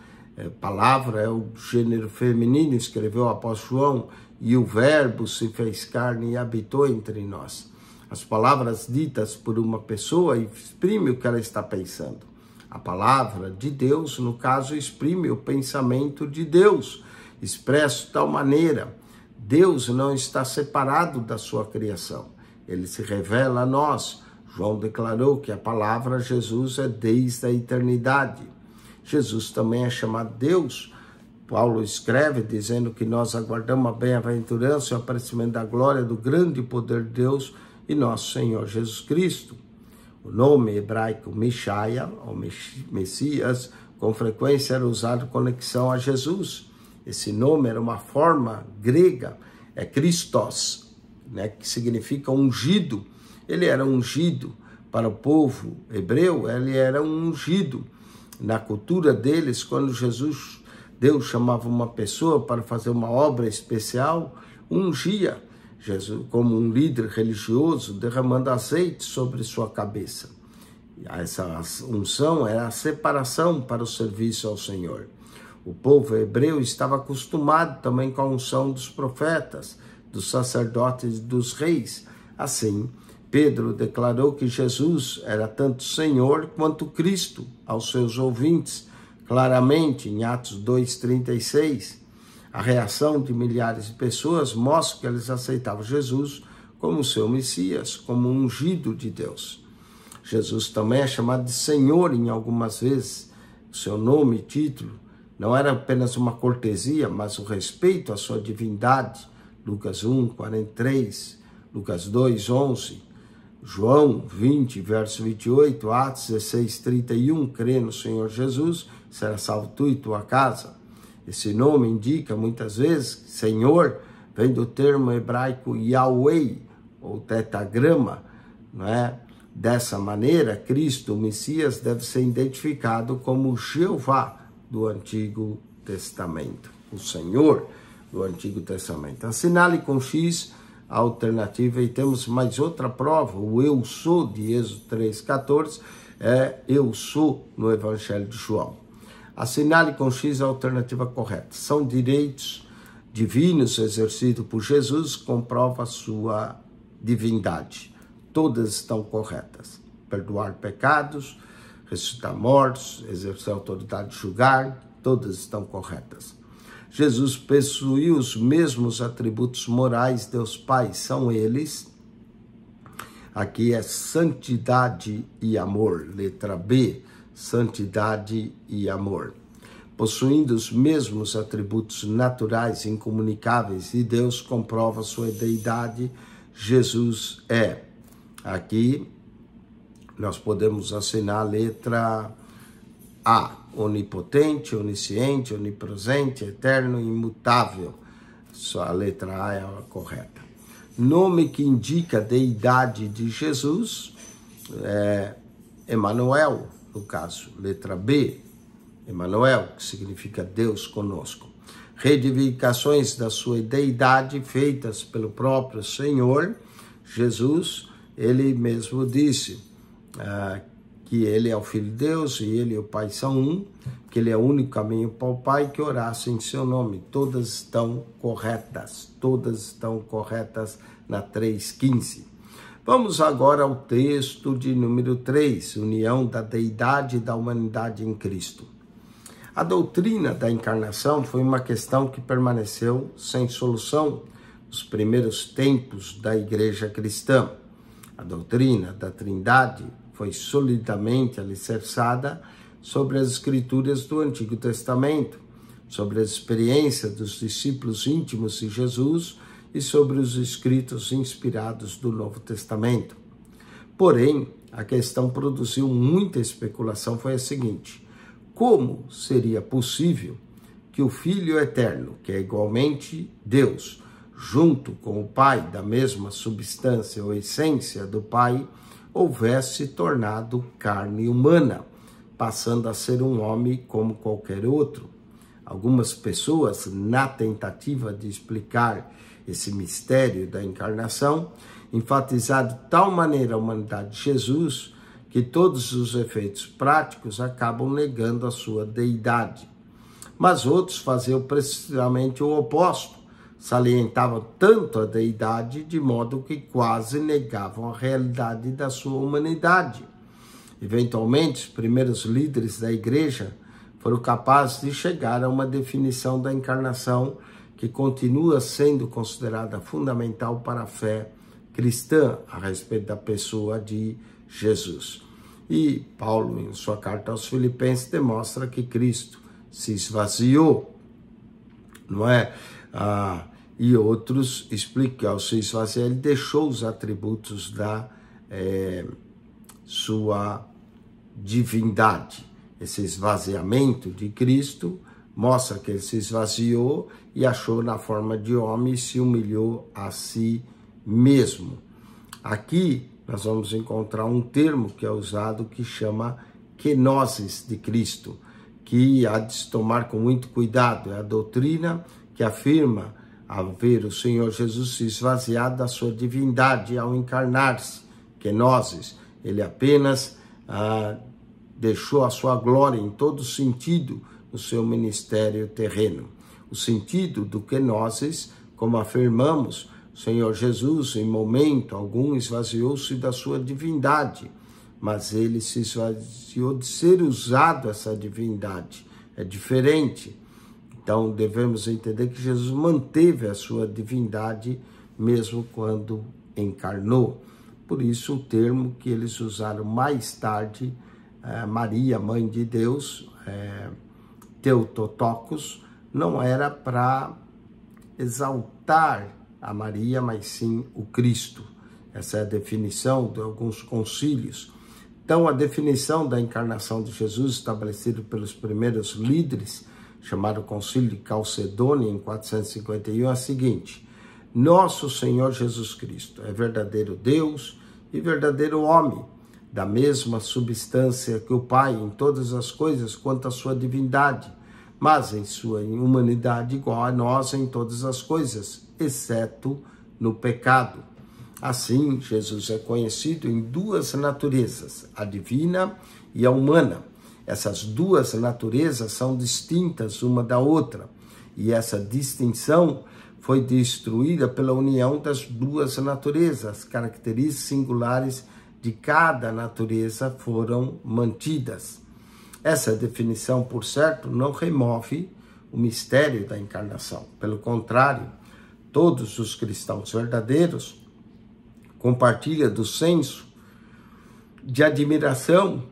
Palavra é o gênero feminino, escreveu o apóstolo João, e o verbo se fez carne e habitou entre nós. As palavras ditas por uma pessoa exprimem o que ela está pensando. A palavra de Deus, no caso, exprime o pensamento de Deus, expresso de tal maneira. Deus não está separado da sua criação. Ele se revela a nós. João declarou que a palavra Jesus é desde a eternidade. Jesus também é chamado Deus. Paulo escreve dizendo que nós aguardamos a bem-aventurança e o aparecimento da glória do grande poder de Deus e nosso Senhor Jesus Cristo. O nome hebraico Messiah, ou Messias, com frequência era usado em conexão a Jesus. Esse nome era uma forma grega, é Christos, né, que significa ungido. Ele era ungido para o povo hebreu, ele era um ungido. Na cultura deles, quando Deus chamava uma pessoa para fazer uma obra especial, ungia Jesus como um líder religioso, derramando azeite sobre sua cabeça. Essa unção era a separação para o serviço ao Senhor. O povo hebreu estava acostumado também com a unção dos profetas, dos sacerdotes e dos reis. Assim, Pedro declarou que Jesus era tanto Senhor quanto Cristo aos seus ouvintes, claramente em Atos 2:36. A reação de milhares de pessoas mostra que eles aceitavam Jesus como seu Messias, como um ungido de Deus. Jesus também é chamado de Senhor em algumas vezes. O seu nome e título não era apenas uma cortesia, mas o respeito à sua divindade. Lucas 1, 43, Lucas 2, 11, João 20, verso 28, Atos 16, 31, crê no Senhor Jesus, será salvo tu e tua casa. Esse nome indica muitas vezes que Senhor vem do termo hebraico Yahweh, ou tetagrama, não é? Dessa maneira, Cristo, o Messias, deve ser identificado como Jeová do Antigo Testamento, o Senhor do Antigo Testamento. Assinale com X a alternativa e temos mais outra prova, o eu sou de Êxodo 3,14, é eu sou no Evangelho de João. Assinale com X a alternativa correta. São direitos divinos exercidos por Jesus, comprova a sua divindade. Todas estão corretas. Perdoar pecados, ressuscitar mortos, exercer a autoridade de julgar, todas estão corretas. Jesus possuiu os mesmos atributos morais de Deus Pai, são eles. Aqui é santidade e amor, letra B, santidade e amor. Possuindo os mesmos atributos naturais incomunicáveis de Deus, comprova sua deidade, Jesus é. Aqui nós podemos assinar a letra A, onipotente, onisciente, onipresente, eterno, imutável. Só a letra A é a correta. Nome que indica a deidade de Jesus é Emanuel, no caso, letra B, Emanuel, que significa Deus conosco. Reivindicações da sua deidade feitas pelo próprio Senhor Jesus, ele mesmo disse que ele é o Filho de Deus e ele e o Pai são um, que ele é o único caminho para o Pai, que orasse em seu nome. Todas estão corretas na 3,15. Vamos agora ao texto de número 3, união da deidade e da humanidade em Cristo. A doutrina da encarnação foi uma questão que permaneceu sem solução nos primeiros tempos da igreja cristã. A doutrina da Trindade foi solidamente alicerçada sobre as escrituras do Antigo Testamento, sobre a experiência dos discípulos íntimos de Jesus e sobre os escritos inspirados do Novo Testamento. Porém, a questão produziu muita especulação, foi a seguinte: como seria possível que o Filho Eterno, que é igualmente Deus, junto com o Pai, da mesma substância ou essência do Pai, houvesse tornado carne humana, passando a ser um homem como qualquer outro? Algumas pessoas, na tentativa de explicar esse mistério da encarnação, enfatizaram de tal maneira a humanidade de Jesus que todos os efeitos práticos acabam negando a sua deidade. Mas outros faziam precisamente o oposto, salientavam tanto a deidade de modo que quase negavam a realidade da sua humanidade. Eventualmente, os primeiros líderes da igreja foram capazes de chegar a uma definição da encarnação que continua sendo considerada fundamental para a fé cristã a respeito da pessoa de Jesus. E Paulo, em sua carta aos Filipenses, demonstra que Cristo se esvaziou, não é? E outros explicam que ao se esvaziar, ele deixou os atributos da sua divindade. Esse esvaziamento de Cristo mostra que ele se esvaziou e achou na forma de homem e se humilhou a si mesmo. Aqui nós vamos encontrar um termo que é usado que chama kenosis de Cristo, que há de se tomar com muito cuidado. É a doutrina que afirma haver o Senhor Jesus se esvaziado da sua divindade ao encarnar-se. Kenosis, ele apenas deixou a sua glória em todo sentido no seu ministério terreno. O sentido do kenosis, como afirmamos, o Senhor Jesus, em momento algum, esvaziou-se da sua divindade, mas ele se esvaziou de ser usado essa divindade. É diferente. Então, devemos entender que Jesus manteve a sua divindade mesmo quando encarnou. Por isso, o termo que eles usaram mais tarde, Maria, Mãe de Deus, Theotokos, não era para exaltar a Maria, mas sim o Cristo. Essa é a definição de alguns concílios. Então, a definição da encarnação de Jesus, estabelecida pelos primeiros líderes, chamado Concílio de Calcedônia, em 451, é a seguinte: nosso Senhor Jesus Cristo é verdadeiro Deus e verdadeiro homem, da mesma substância que o Pai em todas as coisas quanto à sua divindade, mas em sua humanidade igual a nós em todas as coisas, exceto no pecado. Assim, Jesus é conhecido em duas naturezas, a divina e a humana. Essas duas naturezas são distintas uma da outra, e essa distinção foi destruída pela união das duas naturezas. As características singulares de cada natureza foram mantidas. Essa definição, por certo, não remove o mistério da encarnação. Pelo contrário, todos os cristãos verdadeiros compartilham do senso de admiração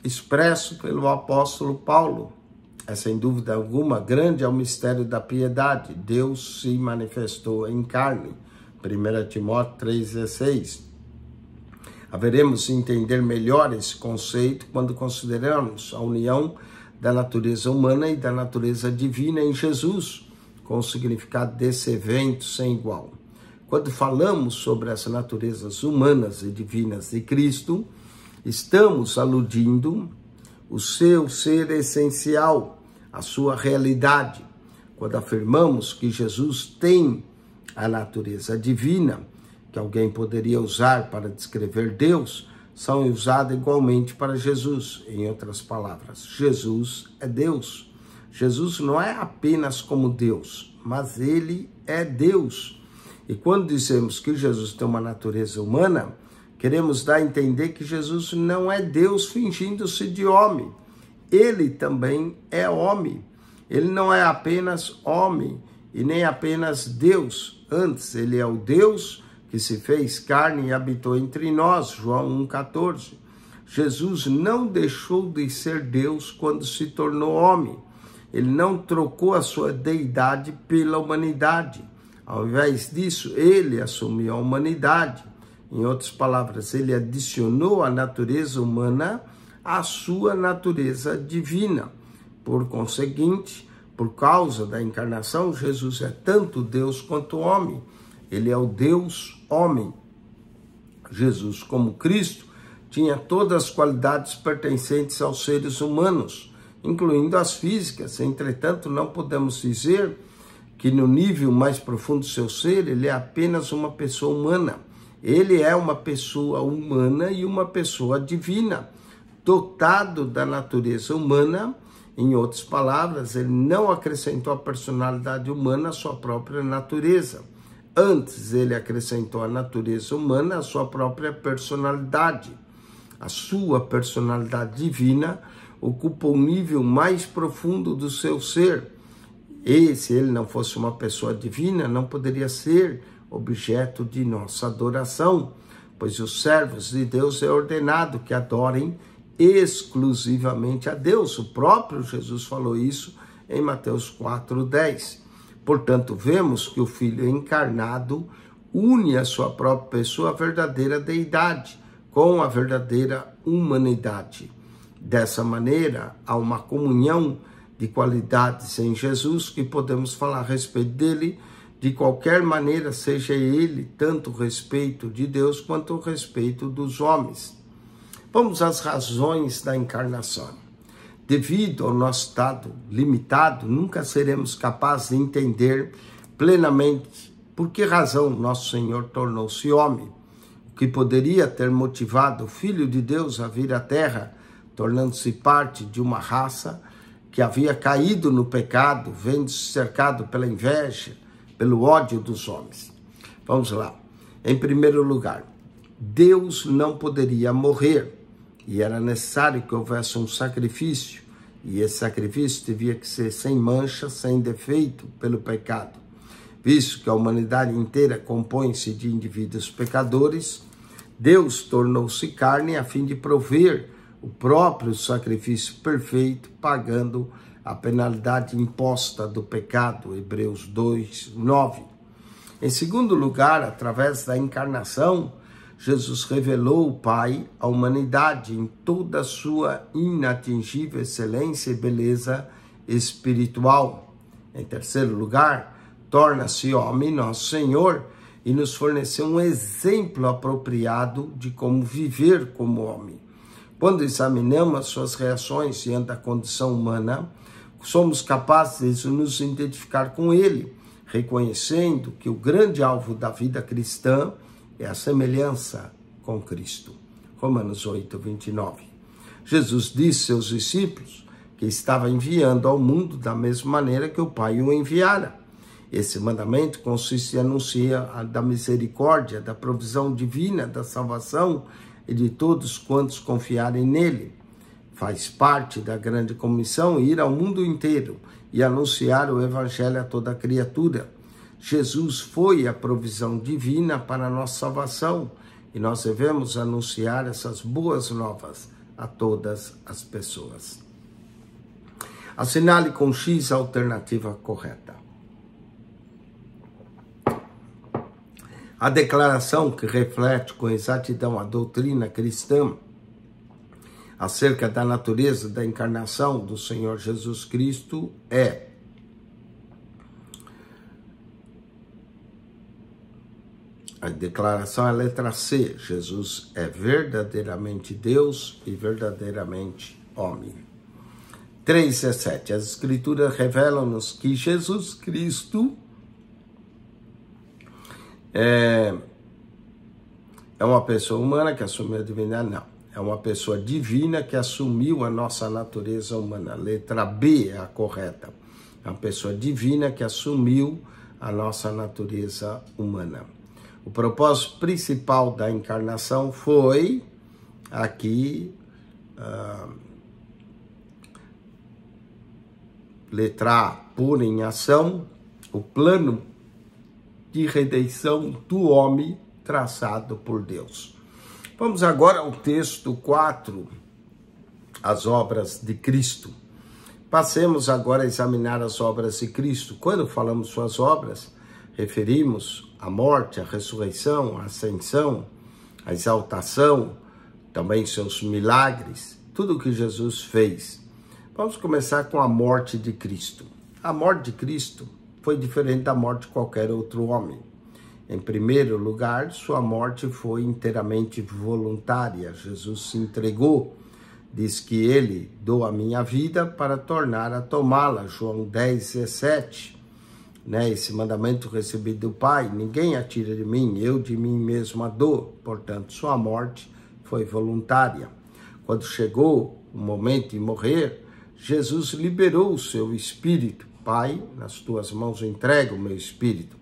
expresso pelo apóstolo Paulo. Sem dúvida alguma, grande é o mistério da piedade. Deus se manifestou em carne. 1 Timóteo 3,16. Haveremos de entender melhor esse conceito quando considerarmos a união da natureza humana e da natureza divina em Jesus, com o significado desse evento sem igual. Quando falamos sobre as naturezas humanas e divinas de Cristo, estamos aludindo o seu ser essencial, a sua realidade. Quando afirmamos que Jesus tem a natureza divina, que alguém poderia usar para descrever Deus, são usadas igualmente para Jesus. Em outras palavras, Jesus é Deus. Jesus não é apenas como Deus, mas ele é Deus. E quando dizemos que Jesus tem uma natureza humana, queremos dar a entender que Jesus não é Deus fingindo-se de homem. Ele também é homem. Ele não é apenas homem e nem apenas Deus. Antes, ele é o Deus que se fez carne e habitou entre nós. João 1,14. Jesus não deixou de ser Deus quando se tornou homem. Ele não trocou a sua deidade pela humanidade. Ao invés disso, ele assumiu a humanidade. Em outras palavras, ele adicionou a natureza humana à sua natureza divina. Por conseguinte, por causa da encarnação, Jesus é tanto Deus quanto homem. Ele é o Deus homem. Jesus, como Cristo, tinha todas as qualidades pertencentes aos seres humanos, incluindo as físicas. Entretanto, não podemos dizer que no nível mais profundo do seu ser, ele é apenas uma pessoa humana. Ele é uma pessoa humana e uma pessoa divina, dotado da natureza humana. Em outras palavras, ele não acrescentou a personalidade humana à sua própria natureza. Antes, ele acrescentou à natureza humana a sua própria personalidade. A sua personalidade divina ocupa o nível mais profundo do seu ser. E se ele não fosse uma pessoa divina, não poderia ser objeto de nossa adoração, pois os servos de Deus é ordenado que adorem exclusivamente a Deus. O próprio Jesus falou isso em Mateus 4,10. Portanto, vemos que o Filho encarnado une a sua própria pessoa à verdadeira deidade com a verdadeira humanidade. Dessa maneira, há uma comunhão de qualidades em Jesus que podemos falar a respeito dele de qualquer maneira, seja ele tanto o respeito de Deus quanto o respeito dos homens. Vamos às razões da encarnação. Devido ao nosso estado limitado, nunca seremos capazes de entender plenamente por que razão nosso Senhor tornou-se homem, o que poderia ter motivado o Filho de Deus a vir à Terra, tornando-se parte de uma raça que havia caído no pecado, vendo-se cercado pela inveja, pelo ódio dos homens. Vamos lá. Em primeiro lugar, Deus não poderia morrer e era necessário que houvesse um sacrifício E esse sacrifício devia que ser sem mancha, sem defeito pelo pecado. Visto que a humanidade inteira compõe-se de indivíduos pecadores, Deus tornou-se carne a fim de prover o próprio sacrifício perfeito, pagando a penalidade imposta do pecado, Hebreus 2:9. Em segundo lugar, através da encarnação, Jesus revelou o Pai à humanidade em toda a sua inatingível excelência e beleza espiritual. Em terceiro lugar, torna-se homem nosso Senhor e nos forneceu um exemplo apropriado de como viver como homem. Quando examinamos as suas reações diante da condição humana, somos capazes de nos identificar com ele, reconhecendo que o grande alvo da vida cristã é a semelhança com Cristo. Romanos 8:29. Jesus disse aos seus discípulos que estava enviando ao mundo da mesma maneira que o Pai o enviara. Esse mandamento consiste em anunciar da misericórdia, da provisão divina, da salvação e de todos quantos confiarem nele. Faz parte da grande comissão ir ao mundo inteiro e anunciar o evangelho a toda criatura. Jesus foi a provisão divina para a nossa salvação e nós devemos anunciar essas boas novas a todas as pessoas. Assinale com X a alternativa correta. A declaração que reflete com exatidão a doutrina cristã acerca da natureza da encarnação do Senhor Jesus Cristo é: a declaração é a letra C. Jesus é verdadeiramente Deus e verdadeiramente homem. 3:17. As Escrituras revelam-nos que Jesus Cristo é uma pessoa humana que assumiu a divindade? Não. É uma pessoa divina que assumiu a nossa natureza humana. Letra B é a correta. É uma pessoa divina que assumiu a nossa natureza humana. O propósito principal da encarnação foi aqui, letra A, pôr em ação o plano de redenção do homem traçado por Deus. Vamos agora ao texto 4, as obras de Cristo. Passemos agora a examinar as obras de Cristo. Quando falamos suas obras, referimos a morte, a ressurreição, a ascensão, a exaltação, também seus milagres, tudo o que Jesus fez. Vamos começar com a morte de Cristo. A morte de Cristo foi diferente da morte de qualquer outro homem. Em primeiro lugar, sua morte foi inteiramente voluntária. Jesus se entregou, diz que ele dou a minha vida para tornar a tomá-la. João 10:17. Esse mandamento recebido do Pai: ninguém atira de mim, eu de mim mesmo a dou. Portanto, sua morte foi voluntária. Quando chegou o momento de morrer, Jesus liberou o seu espírito. Pai, nas tuas mãos eu entrego o meu espírito.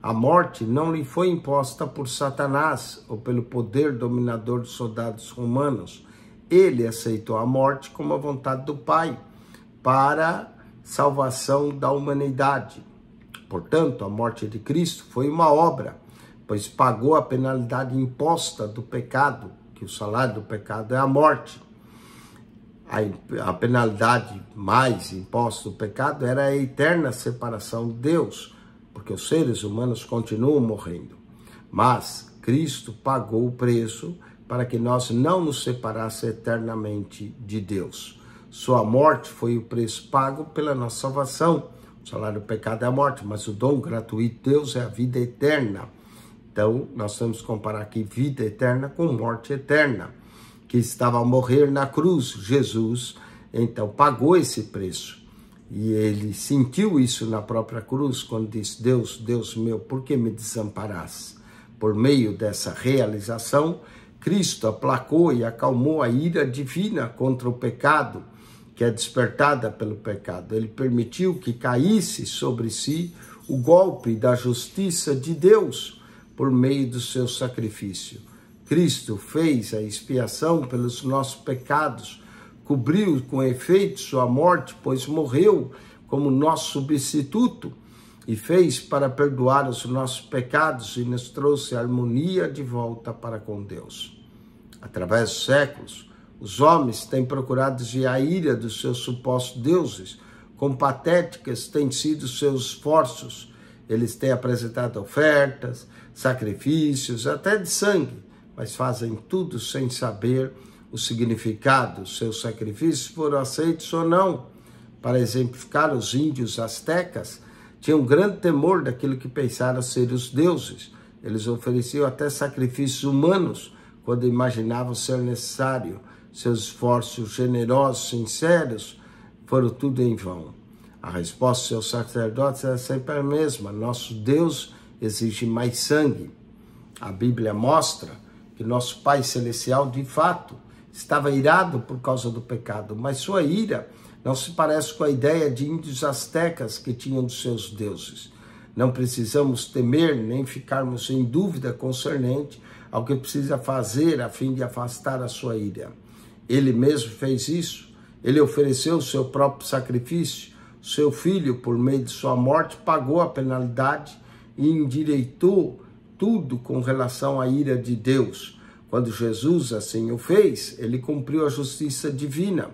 A morte não lhe foi imposta por Satanás ou pelo poder dominador dos soldados romanos. Ele aceitou a morte como a vontade do Pai para salvação da humanidade. Portanto, a morte de Cristo foi uma obra, pois pagou a penalidade imposta do pecado, que o salário do pecado é a morte. A penalidade mais imposta do pecado era a eterna separação de Deus, porque os seres humanos continuam morrendo. Mas Cristo pagou o preço para que nós não nos separasse eternamente de Deus. Sua morte foi o preço pago pela nossa salvação. O salário do pecado é a morte, mas o dom gratuito de Deus é a vida eterna. Então, nós temos que comparar aqui vida eterna com morte eterna, que estava a morrer na cruz. Jesus, então, pagou esse preço. E ele sentiu isso na própria cruz, quando disse: Deus, Deus meu, por que me desamparaste? Por meio dessa realização, Cristo aplacou e acalmou a ira divina contra o pecado, que é despertada pelo pecado. Ele permitiu que caísse sobre si o golpe da justiça de Deus por meio do seu sacrifício. Cristo fez a expiação pelos nossos pecados, cobriu com efeito sua morte, pois morreu como nosso substituto e fez para perdoar os nossos pecados e nos trouxe harmonia de volta para com Deus. Através dos séculos, os homens têm procurado desviar a ira dos seus supostos deuses, quão patéticas têm sido seus esforços. Eles têm apresentado ofertas, sacrifícios, até de sangue, mas fazem tudo sem saber o significado. Seus sacrifícios foram aceitos ou não. Para exemplificar, os índios astecas tinham grande temor daquilo que pensaram ser os deuses. Eles ofereciam até sacrifícios humanos quando imaginavam ser necessário. Seus esforços generosos, sinceros, foram tudo em vão. A resposta dos seus sacerdotes era sempre a mesma: nosso Deus exige mais sangue. A Bíblia mostra que nosso Pai Celestial, de fato, estava irado por causa do pecado, mas sua ira não se parece com a ideia de índios astecas que tinham dos seus deuses. Não precisamos temer nem ficarmos em dúvida concernente ao que precisa fazer a fim de afastar a sua ira. Ele mesmo fez isso. Ele ofereceu o seu próprio sacrifício. Seu filho, por meio de sua morte, pagou a penalidade e endireitou tudo com relação à ira de Deus. Quando Jesus assim o fez, ele cumpriu a justiça divina.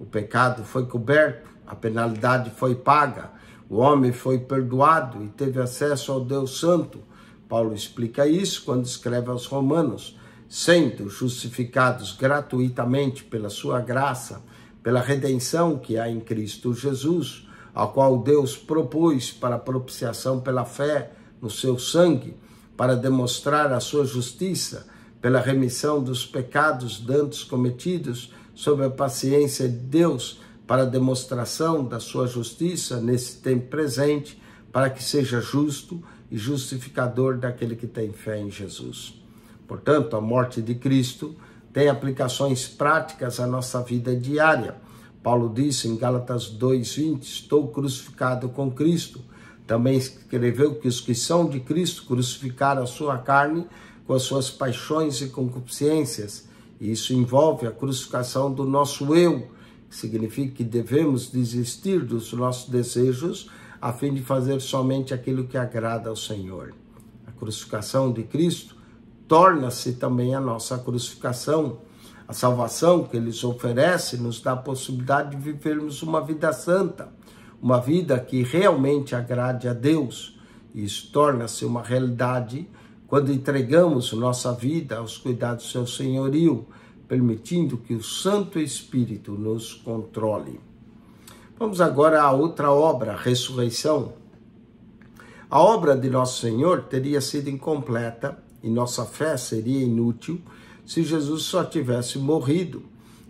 O pecado foi coberto, a penalidade foi paga, o homem foi perdoado e teve acesso ao Deus Santo. Paulo explica isso quando escreve aos Romanos: sendo justificados gratuitamente pela sua graça, pela redenção que há em Cristo Jesus, ao qual Deus propôs para propiciação pela fé no seu sangue, para demonstrar a sua justiça, pela remissão dos pecados dantes cometidos, sob a paciência de Deus, para a demonstração da sua justiça nesse tempo presente, para que seja justo e justificador daquele que tem fé em Jesus. Portanto, a morte de Cristo tem aplicações práticas à nossa vida diária. Paulo disse em Gálatas 2:20, estou crucificado com Cristo. Também escreveu que os que são de Cristo crucificaram a sua carne com as suas paixões e concupiscências. E isso envolve a crucificação do nosso eu, que significa que devemos desistir dos nossos desejos a fim de fazer somente aquilo que agrada ao Senhor. A crucificação de Cristo torna-se também a nossa crucificação. A salvação que Ele oferece nos dá a possibilidade de vivermos uma vida santa, uma vida que realmente agrade a Deus. E isso torna-se uma realidade quando entregamos nossa vida aos cuidados do seu senhorio, permitindo que o Santo Espírito nos controle. Vamos agora à outra obra, a ressurreição. A obra de nosso Senhor teria sido incompleta e nossa fé seria inútil se Jesus só tivesse morrido,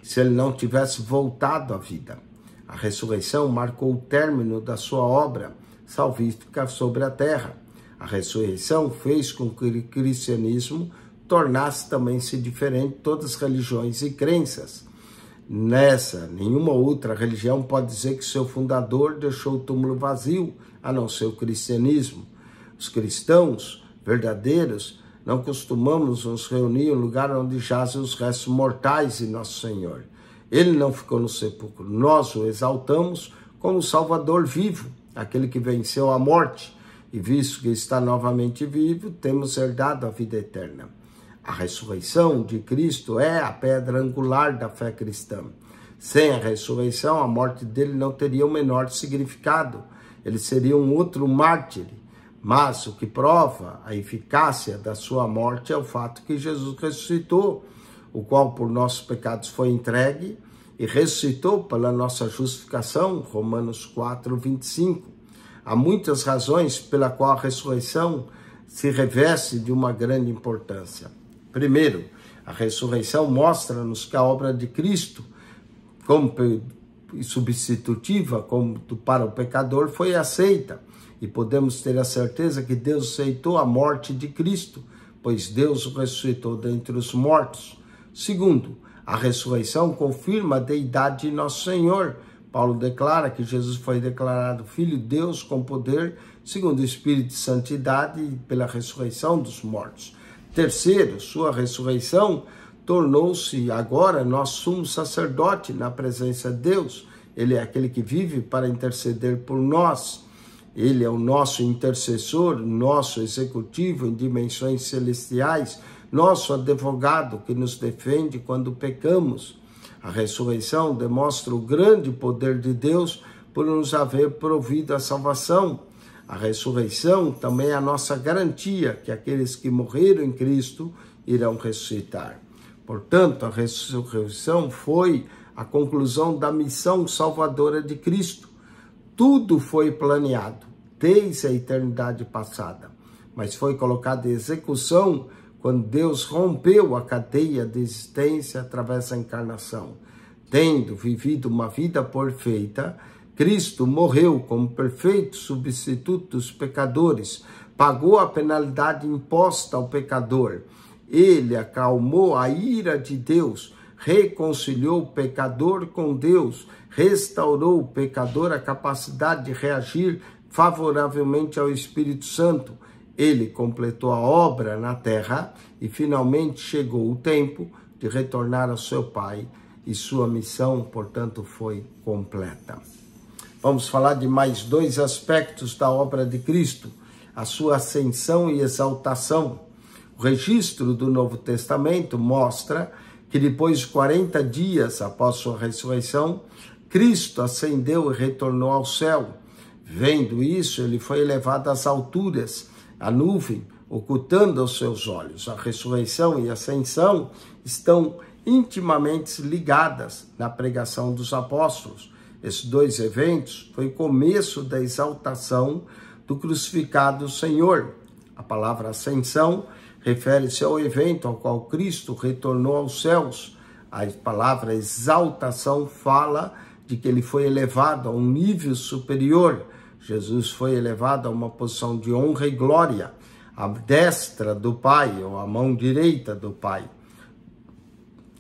se ele não tivesse voltado à vida. A ressurreição marcou o término da sua obra salvífica sobre a terra. A ressurreição fez com que o cristianismo tornasse também-se diferente de todas as religiões e crenças. Nenhuma outra religião pode dizer que seu fundador deixou o túmulo vazio, a não ser o cristianismo. Os cristãos verdadeiros não costumamos nos reunir em um lugar onde jazem os restos mortais de nosso Senhor. Ele não ficou no sepulcro. Nós o exaltamos como o Salvador vivo, aquele que venceu a morte. E visto que está novamente vivo, temos herdado a vida eterna. A ressurreição de Cristo é a pedra angular da fé cristã. Sem a ressurreição, a morte dele não teria o menor significado. Ele seria um outro mártir. Mas o que prova a eficácia da sua morte é o fato que Jesus ressuscitou, o qual por nossos pecados foi entregue e ressuscitou pela nossa justificação, Romanos 4:25. Há muitas razões pela qual a ressurreição se reveste de uma grande importância. Primeiro, a ressurreição mostra-nos que a obra de Cristo, como substitutiva para o pecador, foi aceita. E podemos ter a certeza que Deus aceitou a morte de Cristo, pois Deus o ressuscitou dentre os mortos. Segundo, a ressurreição confirma a deidade de nosso Senhor. Paulo declara que Jesus foi declarado Filho de Deus com poder, segundo o Espírito de Santidade e pela ressurreição dos mortos. Terceiro, sua ressurreição tornou-se agora nosso sumo sacerdote na presença de Deus. Ele é aquele que vive para interceder por nós. Ele é o nosso intercessor, nosso executivo em dimensões celestiais, nosso advogado que nos defende quando pecamos. A ressurreição demonstra o grande poder de Deus por nos haver provido a salvação. A ressurreição também é a nossa garantia que aqueles que morreram em Cristo irão ressuscitar. Portanto, a ressurreição foi a conclusão da missão salvadora de Cristo. Tudo foi planeado desde a eternidade passada, mas foi colocado em execução quando Deus rompeu a cadeia de existência através da encarnação. Tendo vivido uma vida perfeita, Cristo morreu como perfeito substituto dos pecadores, pagou a penalidade imposta ao pecador. Ele acalmou a ira de Deus, reconciliou o pecador com Deus, restaurou o pecador a capacidade de reagir favoravelmente ao Espírito Santo. Ele completou a obra na terra e finalmente chegou o tempo de retornar ao seu Pai e sua missão, portanto, foi completa. Vamos falar de mais dois aspectos da obra de Cristo, a sua ascensão e exaltação. O registro do Novo Testamento mostra que depois de 40 dias após sua ressurreição, Cristo ascendeu e retornou ao céu. Vendo isso, ele foi elevado às alturas, a nuvem, ocultando aos seus olhos. A ressurreição e a ascensão estão intimamente ligadas na pregação dos apóstolos. Esses dois eventos foi o começo da exaltação do crucificado Senhor. A palavra ascensão refere-se ao evento ao qual Cristo retornou aos céus. A palavra exaltação fala de que ele foi elevado a um nível superior. Jesus foi elevado a uma posição de honra e glória, à destra do Pai, ou à mão direita do Pai.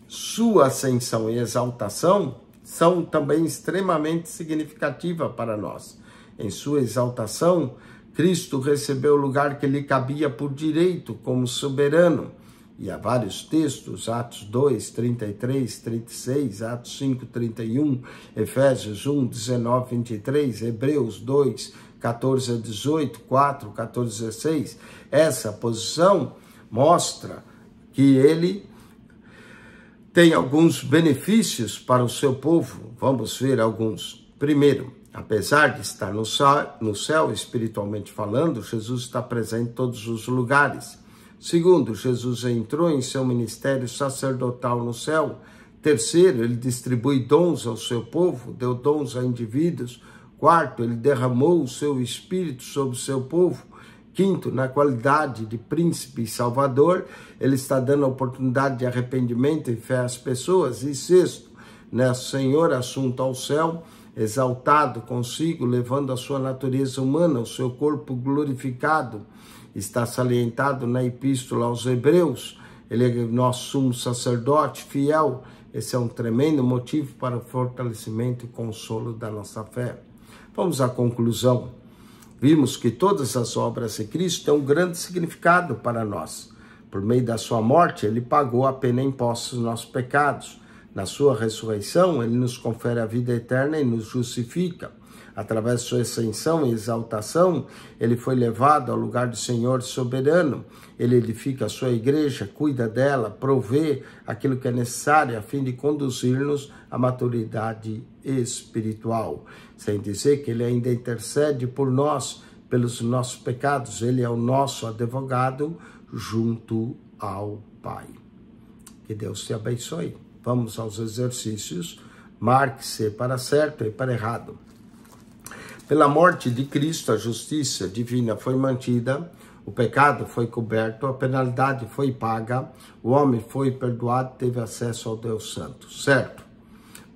Sua ascensão e exaltação são também extremamente significativas para nós. Em sua exaltação, Cristo recebeu o lugar que lhe cabia por direito como soberano. E há vários textos, Atos 2, 33, 36, Atos 5, 31, Efésios 1, 19, 23, Hebreus 2, 14 a 18, 4, 14 a 16. Essa posição mostra que ele tem alguns benefícios para o seu povo. Vamos ver alguns. Primeiro, apesar de estar no céu, espiritualmente falando, Jesus está presente em todos os lugares. Segundo, Jesus entrou em seu ministério sacerdotal no céu. Terceiro, ele distribui dons ao seu povo, deu dons a indivíduos. Quarto, ele derramou o seu espírito sobre o seu povo. Quinto, na qualidade de príncipe e salvador, ele está dando a oportunidade de arrependimento e fé às pessoas. E sexto, nosso Senhor assunto ao céu, exaltado consigo, levando a sua natureza humana, o seu corpo glorificado, está salientado na epístola aos Hebreus. Ele é nosso sumo sacerdote fiel. Esse é um tremendo motivo para o fortalecimento e consolo da nossa fé. Vamos à conclusão. Vimos que todas as obras de Cristo têm um grande significado para nós. Por meio da sua morte, ele pagou a pena imposta aos nossos pecados. Na sua ressurreição, ele nos confere a vida eterna e nos justifica. Através de sua ascensão e exaltação, ele foi levado ao lugar do Senhor soberano. Ele edifica a sua igreja, cuida dela, provê aquilo que é necessário a fim de conduzir-nos à maturidade espiritual. Sem dizer que ele ainda intercede por nós, pelos nossos pecados. Ele é o nosso advogado junto ao Pai. Que Deus te abençoe. Vamos aos exercícios. Marque-se para certo e para errado. Pela morte de Cristo, a justiça divina foi mantida, o pecado foi coberto, a penalidade foi paga, o homem foi perdoado, teve acesso ao Deus Santo, certo?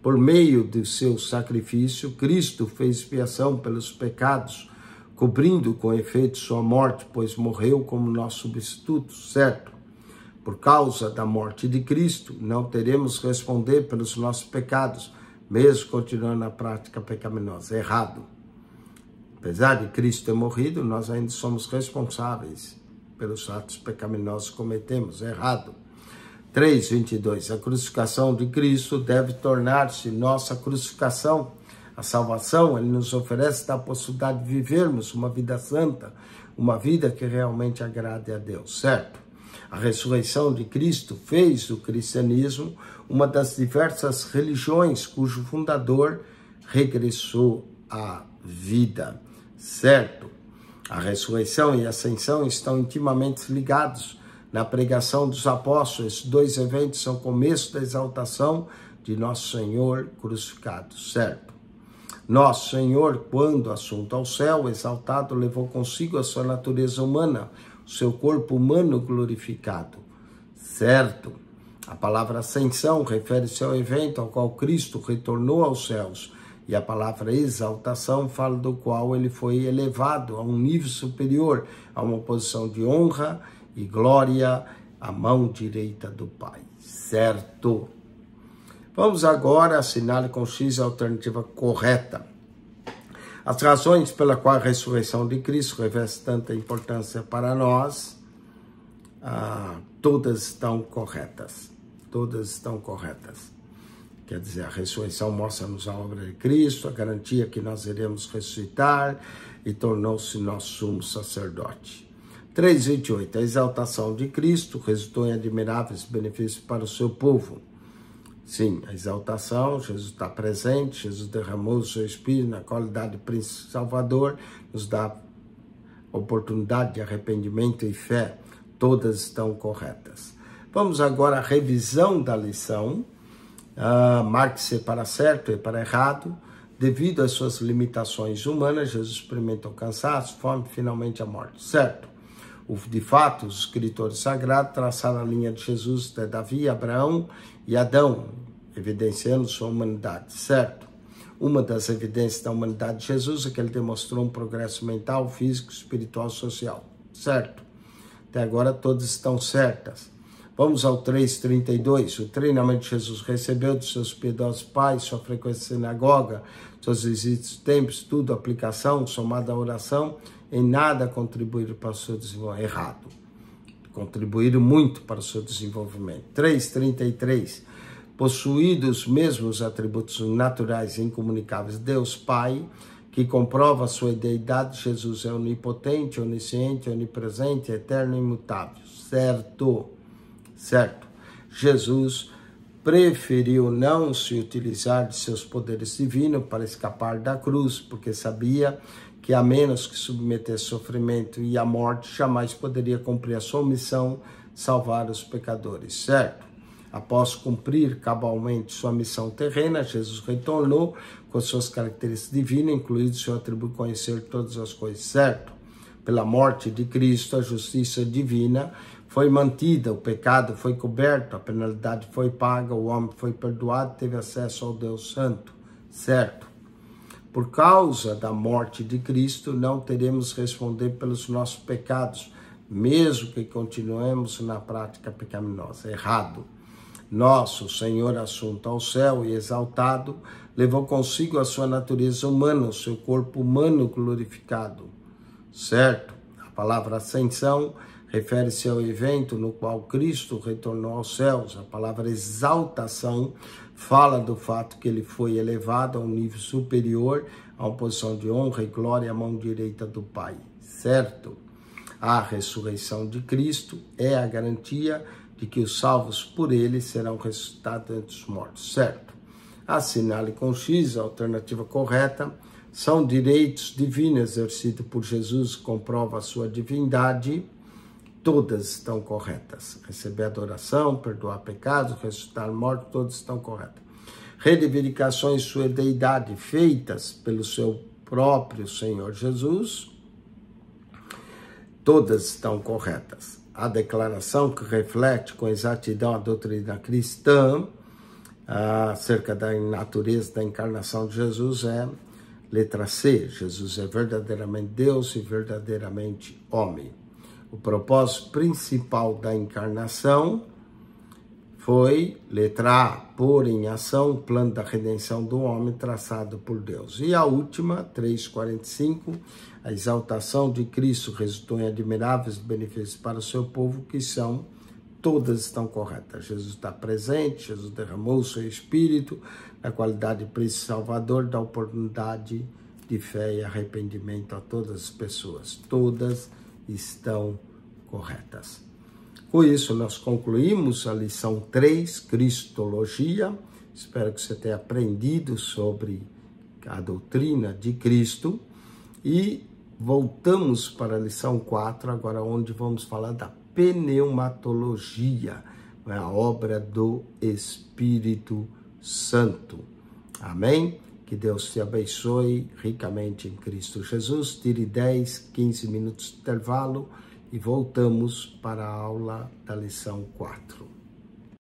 Por meio do seu sacrifício, Cristo fez expiação pelos pecados, cobrindo com efeito sua morte, pois morreu como nosso substituto, certo? Por causa da morte de Cristo, não teremos que responder pelos nossos pecados, mesmo continuando na prática pecaminosa, errado. Apesar de Cristo ter morrido, nós ainda somos responsáveis pelos atos pecaminosos que cometemos, errado. 3:22. A crucificação de Cristo deve tornar-se nossa crucificação. A salvação, ele nos oferece a possibilidade de vivermos uma vida santa, uma vida que realmente agrade a Deus, certo? A ressurreição de Cristo fez do cristianismo uma das diversas religiões cujo fundador regressou à vida, certo? A ressurreição e a ascensão estão intimamente ligados na pregação dos apóstolos. Esses dois eventos são o começo da exaltação de Nosso Senhor crucificado, certo? Nosso Senhor, quando assunto ao céu, exaltado, levou consigo a sua natureza humana, o seu corpo humano glorificado, certo? A palavra ascensão refere-se ao evento ao qual Cristo retornou aos céus, e a palavra exaltação fala do qual ele foi elevado a um nível superior, a uma posição de honra e glória à mão direita do Pai, certo? Vamos agora assinar com X a alternativa correta. As razões pela qual a ressurreição de Cristo reveste tanta importância para nós, todas estão corretas. Todas estão corretas. Quer dizer, a ressurreição mostra-nos a obra de Cristo, a garantia que nós iremos ressuscitar e tornou-se nosso sumo sacerdote. 3:28. A exaltação de Cristo resultou em admiráveis benefícios para o seu povo. Sim, a exaltação, Jesus está presente, Jesus derramou o seu Espírito na qualidade de príncipe salvador, nos dá oportunidade de arrependimento e fé, todas estão corretas. Vamos agora à revisão da lição, marque-se para certo e para errado. Devido às suas limitações humanas, Jesus experimentou cansaço, fome e finalmente a morte, certo? De fato, os escritores sagrados traçaram a linha de Jesus até Davi, Abraão e Adão, evidenciando sua humanidade, certo? Uma das evidências da humanidade de Jesus é que ele demonstrou um progresso mental, físico, espiritual e social, certo? Até agora todas estão certas. Vamos ao 3:32. O treinamento que Jesus recebeu dos seus piedosos pais, sua frequência na sinagoga, seus visitas, tempos, tudo, aplicação, somada à oração, em nada contribuíram para o seu desenvolvimento. Errado. Contribuíram muito para o seu desenvolvimento. 3:33. Possuído os mesmos atributos naturais e incomunicáveis de Deus Pai, que comprova a sua deidade, Jesus é onipotente, onisciente, onipresente, eterno e imutável. Certo? Certo. Jesus preferiu não se utilizar de seus poderes divinos para escapar da cruz, porque sabia que a menos que submetesse sofrimento e à morte, jamais poderia cumprir a sua missão, salvar os pecadores, certo? Após cumprir cabalmente sua missão terrena, Jesus retornou com suas características divinas, incluindo seu atributo de conhecer todas as coisas, certo? Pela morte de Cristo, a justiça divina foi mantida, o pecado foi coberto, a penalidade foi paga, o homem foi perdoado, teve acesso ao Deus Santo, certo? Por causa da morte de Cristo, não teremos responder pelos nossos pecados, mesmo que continuemos na prática pecaminosa. Errado. Nosso Senhor, assunto ao céu e exaltado, levou consigo a sua natureza humana, o seu corpo humano glorificado. Certo? A palavra ascensão refere-se ao evento no qual Cristo retornou aos céus. A palavra exaltação fala do fato que ele foi elevado a um nível superior, a uma posição de honra e glória à mão direita do Pai. Certo? A ressurreição de Cristo é a garantia de que os salvos por ele serão ressuscitados entre os mortos. Certo? Assinale com X a alternativa correta. São direitos divinos exercidos por Jesus, comprova a sua divindade. Todas estão corretas. Receber adoração, perdoar pecados, ressuscitar mortos, todas estão corretas. Reivindicações de sua deidade feitas pelo seu próprio Senhor Jesus, todas estão corretas. A declaração que reflete com exatidão a doutrina cristã acerca da natureza da encarnação de Jesus é letra C. Jesus é verdadeiramente Deus e verdadeiramente homem. O propósito principal da encarnação foi, letra A, pôr em ação o plano da redenção do homem traçado por Deus. E a última, 3:45, a exaltação de Cristo resultou em admiráveis benefícios para o seu povo, que são todas estão corretas. Jesus está presente, Jesus derramou o seu Espírito na qualidade de príncipe salvador, dá oportunidade de fé e arrependimento a todas as pessoas. Todas estão corretas. Com isso, nós concluímos a lição 3, Cristologia. Espero que você tenha aprendido sobre a doutrina de Cristo. E voltamos para a lição 4, agora onde vamos falar da pneumatologia, a obra do Espírito Santo. Amém? Que Deus te abençoe ricamente em Cristo Jesus. Tire 10, 15 minutos de intervalo e voltamos para a aula da lição 4.